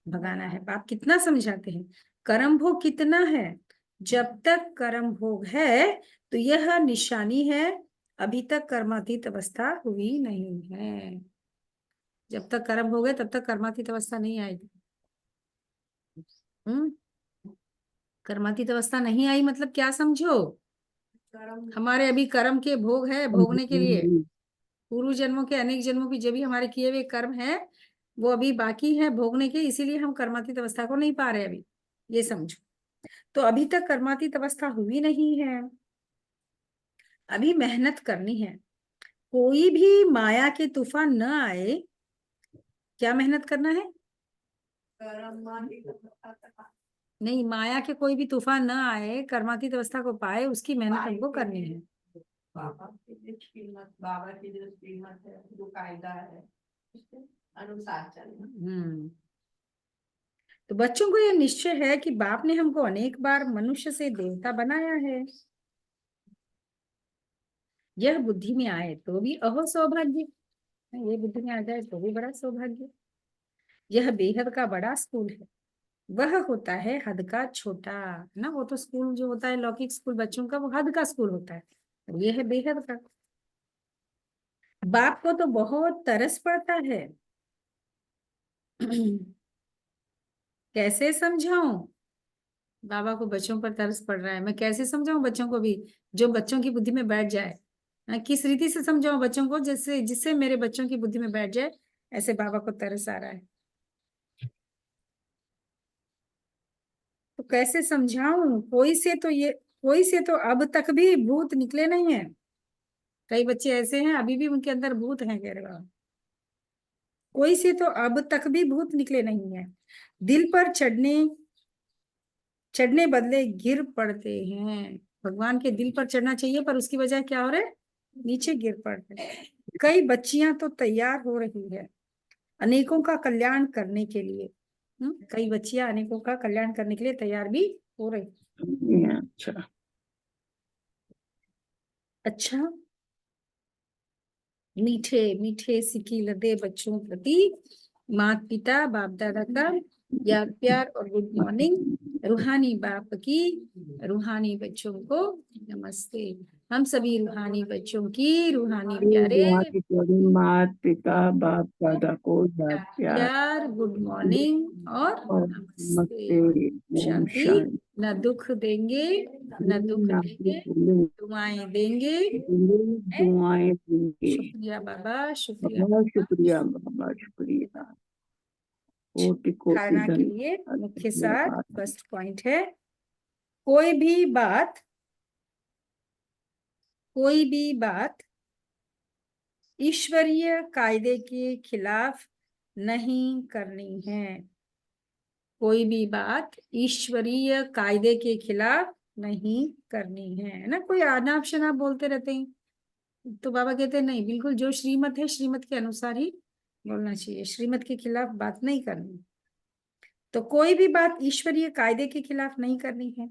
भगाना है। बाप कितना समझाते हैं। कर्म भोग कितना है? जब तक कर्म भोग है तो यह निशानी है अभी तक कर्मातीत अवस्था हुई नहीं है। जब तक कर्म हो गए तब तक कर्मातीत अवस्था नहीं आएगी। कर्मातीत अवस्था नहीं आई मतलब क्या समझो, हमारे अभी कर्म के भोग है, भोगने के लिए पूर्व जन्मों के अनेक जन्मों की जो भी हमारे किए हुए कर्म है वो अभी बाकी है भोगने के, इसीलिए हम कर्मातीत अवस्था को नहीं पा रहे अभी, ये समझो। तो अभी तक कर्मातीत अवस्था हुई नहीं है, अभी मेहनत करनी है। कोई भी माया के तूफान न आए, क्या मेहनत करना है? नहीं, माया के कोई भी तूफान न आए, कर्मातीत अवस्था को पाए, उसकी मेहनत हमको करनी है। बाबा की जो श्रीमत है, जो कायदा है, उसके अनुसार चलना। तो बच्चों को यह निश्चय है कि बाप ने हमको अनेक बार मनुष्य से देवता बनाया है। यह बुद्धि में आए तो भी अहो सौभाग्य, ये बुद्धि में आ जाए तो भी बड़ा सौभाग्य। यह बेहद का बड़ा स्कूल है, वह होता है हद का छोटा ना। वो तो स्कूल जो होता है लौकिक स्कूल बच्चों का, वो हद का स्कूल होता है, और ये है बेहद का। बाप को तो बहुत तरस पड़ता है। कैसे समझाऊं बाबा को, बच्चों पर तरस पड़ रहा है, मैं कैसे समझाऊं बच्चों को भी, जो बच्चों की बुद्धि में बैठ जाए। किस रीति से समझाऊं बच्चों को जिससे जिससे मेरे बच्चों की बुद्धि में बैठ जाए, ऐसे बाबा को तरस आ रहा है। तो कैसे समझाऊं, कोई से तो अब तक भी भूत निकले नहीं है। कई बच्चे ऐसे हैं अभी भी उनके अंदर भूत हैं, कह रहे बाबा। कोई से तो अब तक भी भूत निकले नहीं है। दिल पर चढ़ने बदले गिर पड़ते हैं। भगवान के दिल पर चढ़ना चाहिए पर उसकी वजह क्या हो रहा है, नीचे गिर पड़ते हैं। कई बच्चियां तो तैयार हो रही है अनेकों का कल्याण करने के लिए। कई बच्चियां अनेकों का कल्याण करने के लिए तैयार भी हो रही। अच्छा अच्छा, मीठे मीठे सिक्की लदे बच्चों प्रति माता पिता बाप दादा का याद प्यार और गुड मॉर्निंग। रूहानी बाप की रूहानी बच्चों को नमस्ते। हम सभी रूहानी बच्चों की रूहानी प्यारे माता पिता बाप दादा को याद प्यार प्यार, गुड मॉर्निंग और और नमस्ते। नमस्ते। ओम शांति। शांति। न दुख देंगे न दुख देंगे, दुआएं देंगे। दुआएं देंगे। शुक्रिया बाबा, शुक्रिया बहुत बाबा। शुक्रिया बाबा, शुक्रिया। कोटि कोटि धारणा के लिए मुख्य सार धन्यवाद। फर्स्ट पॉइंट है, कोई भी बात ईश्वरीय कायदे के खिलाफ नहीं करनी है। कोई भी बात ईश्वरीय कायदे के खिलाफ नहीं करनी है ना। कोई अनाप शनाप बोलते रहते हैं तो बाबा कहते हैं नहीं, बिल्कुल जो श्रीमत है श्रीमत के अनुसार ही बोलना चाहिए, श्रीमत के खिलाफ बात नहीं करनी। तो कोई भी बात ईश्वरीय कायदे के खिलाफ नहीं करनी है।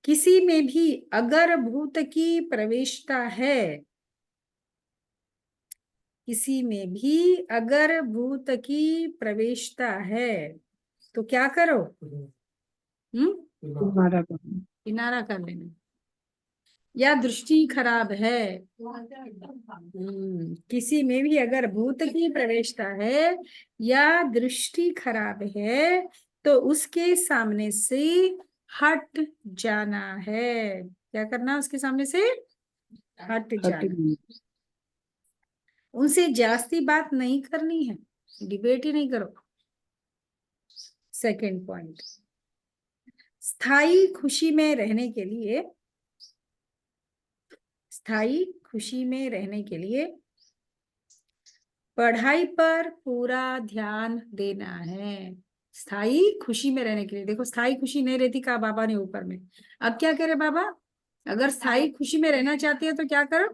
किसी में भी अगर भूत की प्रवेशता है, किसी में भी अगर भूत की प्रवेशता है तो क्या करो, तुम्हारा काम। किनारा कर लेना। या दृष्टि खराब है, किसी में भी अगर भूत की प्रवेशता है या दृष्टि खराब है तो उसके सामने से हट जाना है। क्या करना, उसके सामने से हट जाना। उनसे जास्ती बात नहीं करनी है, डिबेट ही नहीं करो। सेकंड पॉइंट, स्थायी खुशी में रहने के लिए, स्थायी खुशी में रहने के लिए पढ़ाई पर पूरा ध्यान देना है। स्थायी खुशी में रहने के लिए, देखो स्थायी खुशी नहीं रहती कहा बाबा ने ऊपर में। अब क्या करे बाबा, अगर स्थायी खुशी में रहना चाहते हैं तो क्या करो,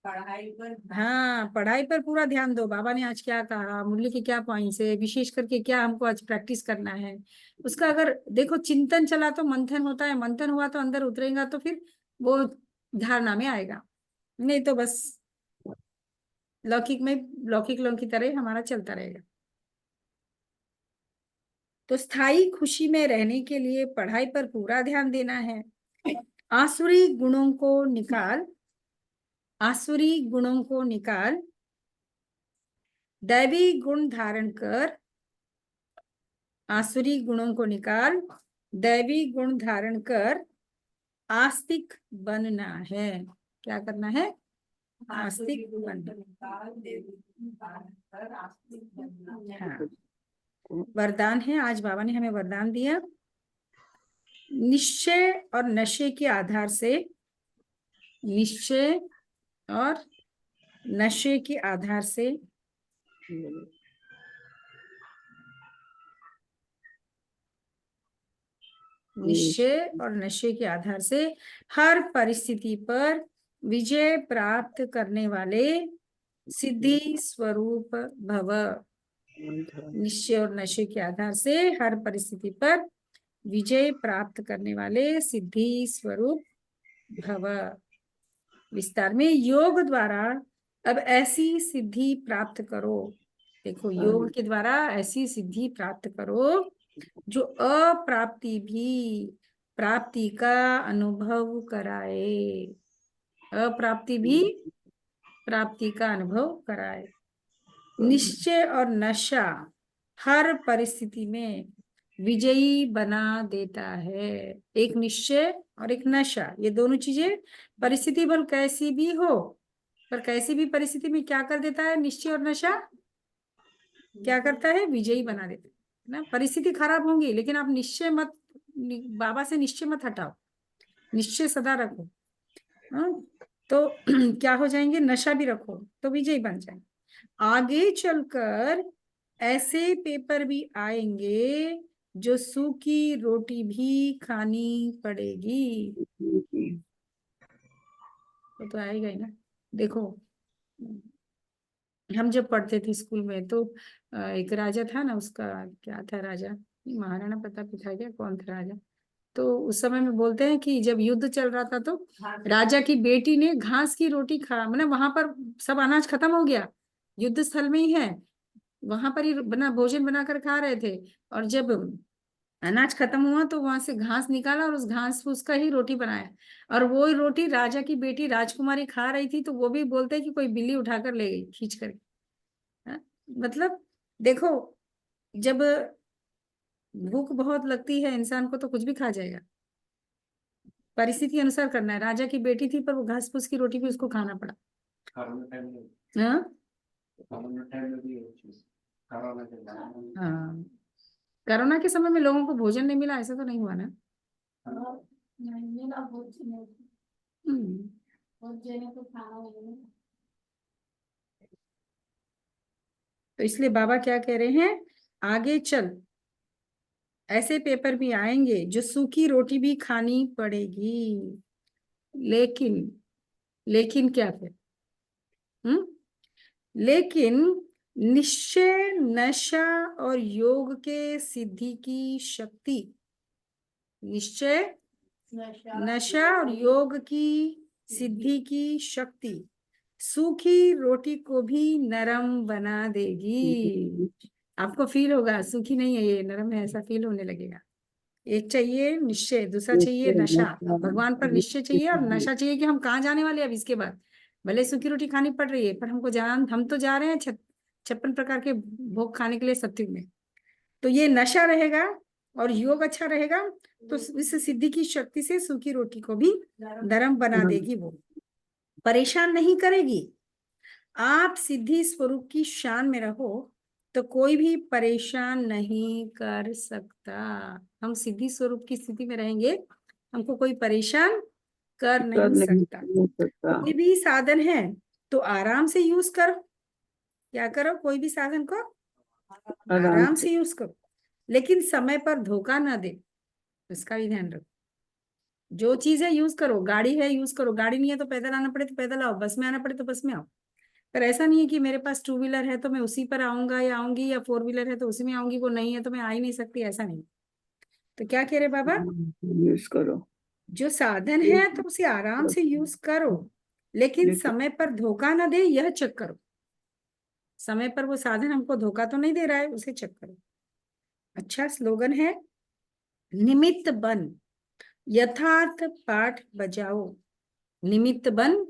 पढ़ाई पर। हाँ, पढ़ाई पर पूरा ध्यान दो। बाबा ने आज क्या कहा, मुरली के क्या पॉइंट्स है, विशेष करके क्या हमको आज प्रैक्टिस करना है उसका। अगर देखो चिंतन चला तो मंथन होता है, मंथन हुआ तो अंदर उतरेगा तो फिर वो धारणा में आएगा। नहीं तो बस लौकिक में लौकिक लोगों की तरह हमारा चलता रहेगा। तो स्थायी खुशी में रहने के लिए पढ़ाई पर पूरा ध्यान देना है। आसुरी गुणों को निकाल आसुरी गुणों को निकाल, दैवी गुण धारण कर। आसुरी गुणों को निकाल, दैवी गुण धारण कर, आस्तिक बनना है। क्या करना है? आस्तिक बनना। हाँ, वरदान है, आज बाबा ने हमें वरदान दिया। निश्चय और नशे के आधार से, निश्चय और नशे के आधार से निश्चय और नशे के आधार से हर परिस्थिति पर विजय प्राप्त करने वाले सिद्धि स्वरूप भव। निश्चय और नशे के आधार से हर परिस्थिति पर विजय प्राप्त करने वाले सिद्धि स्वरूप भव। विस्तार में, योग द्वारा अब ऐसी सिद्धि प्राप्त करो। देखो, योग के द्वारा ऐसी सिद्धि प्राप्त करो जो अप्राप्ति भी प्राप्ति का अनुभव कराए। अप्राप्ति भी प्राप्ति का अनुभव कराए। निश्चय और नशा हर परिस्थिति में विजयी बना देता है। एक निश्चय और एक नशा, ये दोनों चीजें परिस्थिति बल कैसी भी हो, पर कैसी भी परिस्थिति में क्या कर देता है? निश्चय और नशा क्या करता है? विजयी बना देता है ना। परिस्थिति खराब होंगी, लेकिन आप निश्चय मत, बाबा से निश्चय मत हटाओ, निश्चय सदा रखो। तो क्या हो जाएंगे? नशा भी रखो तो विजयी बन जाएंगे। आगे चलकर ऐसे पेपर भी आएंगे जो सूखी रोटी भी खानी पड़ेगी। तो आएगा ही ना। देखो, हम जब पढ़ते थे स्कूल में तो एक राजा था ना, उसका क्या था राजा, महाराणा प्रताप था क्या, कौन था राजा? तो उस समय में बोलते हैं कि जब युद्ध चल रहा था तो राजा की बेटी ने घास की रोटी खा, मतलब वहां पर सब अनाज खत्म हो गया, युद्ध स्थल में ही है, वहां पर ही बना भोजन बनाकर खा रहे थे। और जब अनाज खत्म हुआ तो वहां से घास निकाला और उस घास फूस का ही रोटी बनाया, और वो ही रोटी राजा की बेटी राजकुमारी खा रही थी। तो वो भी बोलते हैं कि कोई बिल्ली उठाकर ले गई खींच कर। मतलब देखो, जब भूख बहुत लगती है इंसान को तो कुछ भी खा जाएगा। परिस्थिति अनुसार करना है। राजा की बेटी थी पर वो घास फूस की रोटी भी उसको खाना पड़ा। हाँ, हाँ, कोरोना के समय में लोगों को भोजन नहीं मिला, ऐसा तो नहीं हुआ ना? तो इसलिए बाबा क्या कह रहे हैं? आगे चल, ऐसे पेपर भी आएंगे जो सूखी रोटी भी खानी पड़ेगी। लेकिन क्या फिर? लेकिन निश्चय, नशा और योग के सिद्धि की शक्ति, निश्चय, नशा और योग की सिद्धि की शक्ति सूखी रोटी को भी नरम बना देगी। आपको फील होगा सूखी नहीं है ये, नरम है, ऐसा फील होने लगेगा। एक चाहिए निश्चय, दूसरा चाहिए नशा। भगवान पर निश्चय चाहिए और नशा चाहिए कि हम कहाँ जाने वाले हैं अब इसके बाद। भले सूखी रोटी खानी पड़ रही है पर हमको हम तो जा रहे हैं 56 प्रकार के भोग खाने के लिए सत्युग में। तो ये नशा रहेगा और योग अच्छा रहेगा तो इस सिद्धि की शक्ति से सूखी रोटी को भी नरम बना देगी। वो परेशान नहीं करेगी। आप सिद्धि स्वरूप की शान में रहो तो कोई भी परेशान नहीं कर सकता। हम सिद्धि स्वरूप की स्थिति में रहेंगे, हमको कोई परेशान कर नहीं सकता। कोई भी साधन है तो आराम से यूज करो। क्या करो? कोई भी साधन को आराम से यूज करो, लेकिन समय पर धोखा ना दे, इसका भी ध्यान रखो। जो चीज है यूज करो। गाड़ी है यूज करो, गाड़ी नहीं है तो पैदल आना पड़े तो पैदल आओ, बस में आना पड़े तो बस में आओ। पर ऐसा नहीं है कि मेरे पास 2 व्हीलर है तो मैं उसी पर आऊंगा या आऊंगी, या 4 व्हीलर है तो उसी में आऊंगी, वो नहीं है तो मैं आ ही नहीं सकती, ऐसा नहीं। तो क्या कह रहे बाबा? यूज करो। जो साधन है तो उसे आराम से यूज करो, लेकिन समय पर धोखा ना दे, यह चेक करो। समय पर वो साधन हमको धोखा तो नहीं दे रहा है, उसे चेक करो। अच्छा स्लोगन है, निमित्त बन यथार्थ पाठ बजाओ। निमित्त बन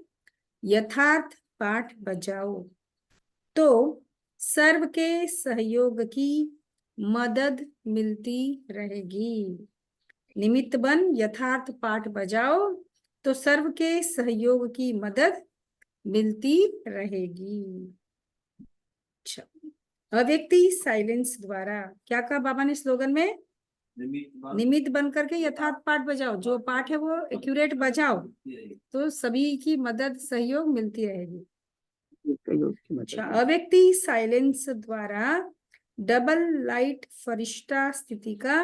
यथार्थ पाठ बजाओ तो सर्व के सहयोग की मदद मिलती रहेगी। निमित्त बन यथार्थ पाठ बजाओ तो सर्व के सहयोग की मदद मिलती रहेगी। अच्छा, अव्यक्ति साइलेंस द्वारा क्या कहा बाबा ने स्लोगन में? निमित्त बन करके यथार्थ पाठ बजाओ, जो पाठ है वो एक्यूरेट बजाओ तो सभी की मदद सहयोग मिलती रहेगी। अच्छा, अव्यक्ति साइलेंस द्वारा डबल लाइट फरिश्ता स्थिति का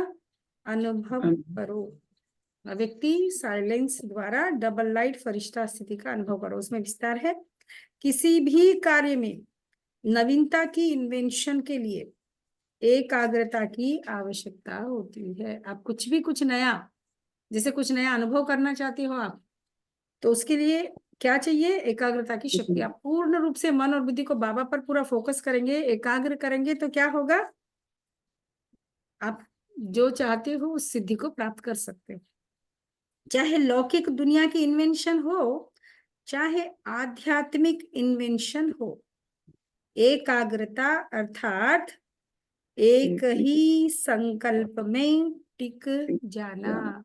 अनुभव करो। अव्यक्ति साइलेंस द्वारा डबल लाइट फरिश्ता स्थिति का अनुभव करो। उसमें विस्तार है। किसी भी कार्य में नवीनता की इन्वेंशन के लिए एकाग्रता की आवश्यकता होती है। आप कुछ नया, जैसे कुछ नया अनुभव करना चाहते हो आप, तो उसके लिए क्या चाहिए? एकाग्रता की शक्ति। आप पूर्ण रूप से मन और बुद्धि को बाबा पर पूरा फोकस करेंगे, एकाग्र करेंगे तो क्या होगा? आप जो चाहते हो उस सिद्धि को प्राप्त कर सकते हो। चाहे लौकिक दुनिया की इन्वेंशन हो, चाहे आध्यात्मिक इन्वेंशन हो, एकाग्रता अर्थात एक ही संकल्प में टिक जाना।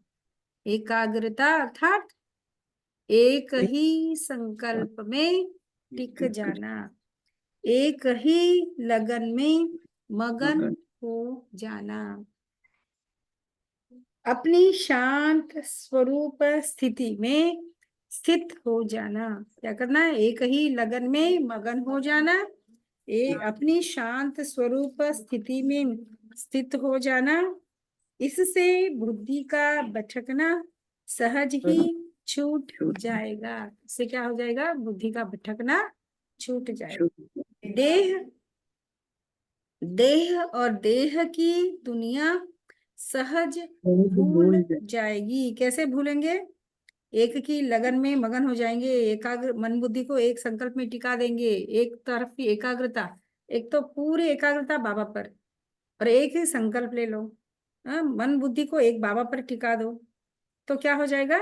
एकाग्रता अर्थात एक ही संकल्प में टिक जाना, एक ही लगन में मगन हो जाना, अपनी शांत स्वरूप स्थिति में स्थित हो जाना। क्या करना है? एक ही लगन में मगन हो जाना, अपनी शांत स्वरूप स्थिति में स्थित हो जाना। इससे बुद्धि का भटकना सहज ही छूट जाएगा। इससे क्या हो जाएगा? बुद्धि का भटकना छूट जाएगा। देह और देह की दुनिया सहज भूल जाएगी। कैसे भूलेंगे? एक की लगन में मगन हो जाएंगे, एकाग्र मन बुद्धि को एक संकल्प में टिका देंगे। एक तरफ की एकाग्रता, एक तो पूरी एकाग्रता बाबा पर, और एक ही संकल्प ले लो। मन बुद्धि को एक बाबा पर टिका दो तो क्या हो जाएगा?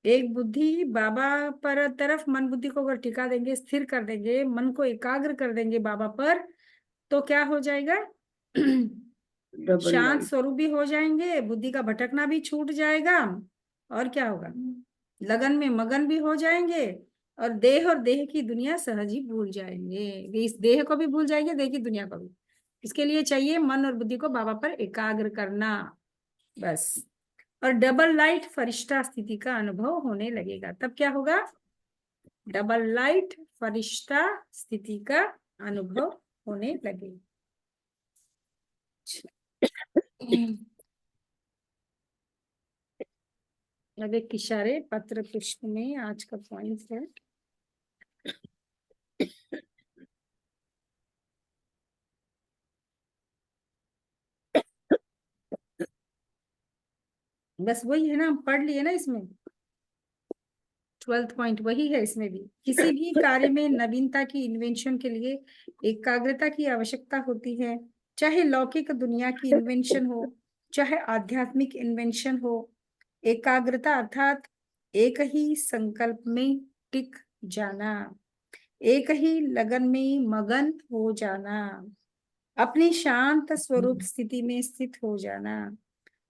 एक बुद्धि बाबा पर तरफ मन बुद्धि को अगर टिका देंगे, स्थिर कर देंगे, मन को एकाग्र कर देंगे बाबा पर, तो क्या हो जाएगा? शांत स्वरूप भी हो जाएंगे, बुद्धि का भटकना भी छूट जाएगा, और क्या होगा? लगन में मगन भी हो जाएंगे, और देह की दुनिया सहज ही भूल जाएंगे। इस देह को भी भूल जाएंगे, देह की दुनिया को भी। इसके लिए चाहिए मन और बुद्धि को बाबा पर एकाग्र करना, बस। और डबल लाइट फरिश्ता स्थिति का अनुभव होने लगेगा। तब क्या होगा? डबल लाइट फरिश्ता स्थिति का अनुभव होने लगेगा। अब एक इशारे पत्र पुष्प में आज का पॉइंट है। बस वही है ना, हम पढ़ लिए ना इसमें। 12th पॉइंट वही है इसमें भी। किसी भी कार्य में नवीनता की इन्वेंशन के लिए एकाग्रता की आवश्यकता होती है। चाहे लौकिक दुनिया की इन्वेंशन हो, चाहे आध्यात्मिक इन्वेंशन हो। एकाग्रता अर्थात एक ही संकल्प में टिक जाना, एक ही लगन में मगन हो जाना, अपनी शांत स्वरूप स्थिति में स्थित हो जाना।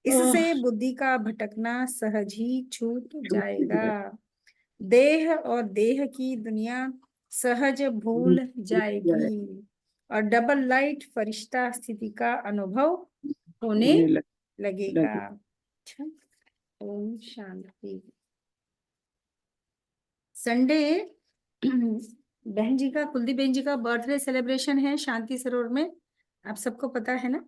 इससे बुद्धि का भटकना सहज ही छूट जाएगा। देह और देह की दुनिया सहज भूल जाएगी, और डबल लाइट फरिश्ता स्थिति का अनुभव होने लगेगा। अच्छा, ओम शांति। संडे बहन जी का, कुलदीप बहन जी का बर्थडे सेलिब्रेशन है शांति सरोवर में, आप सबको पता है ना।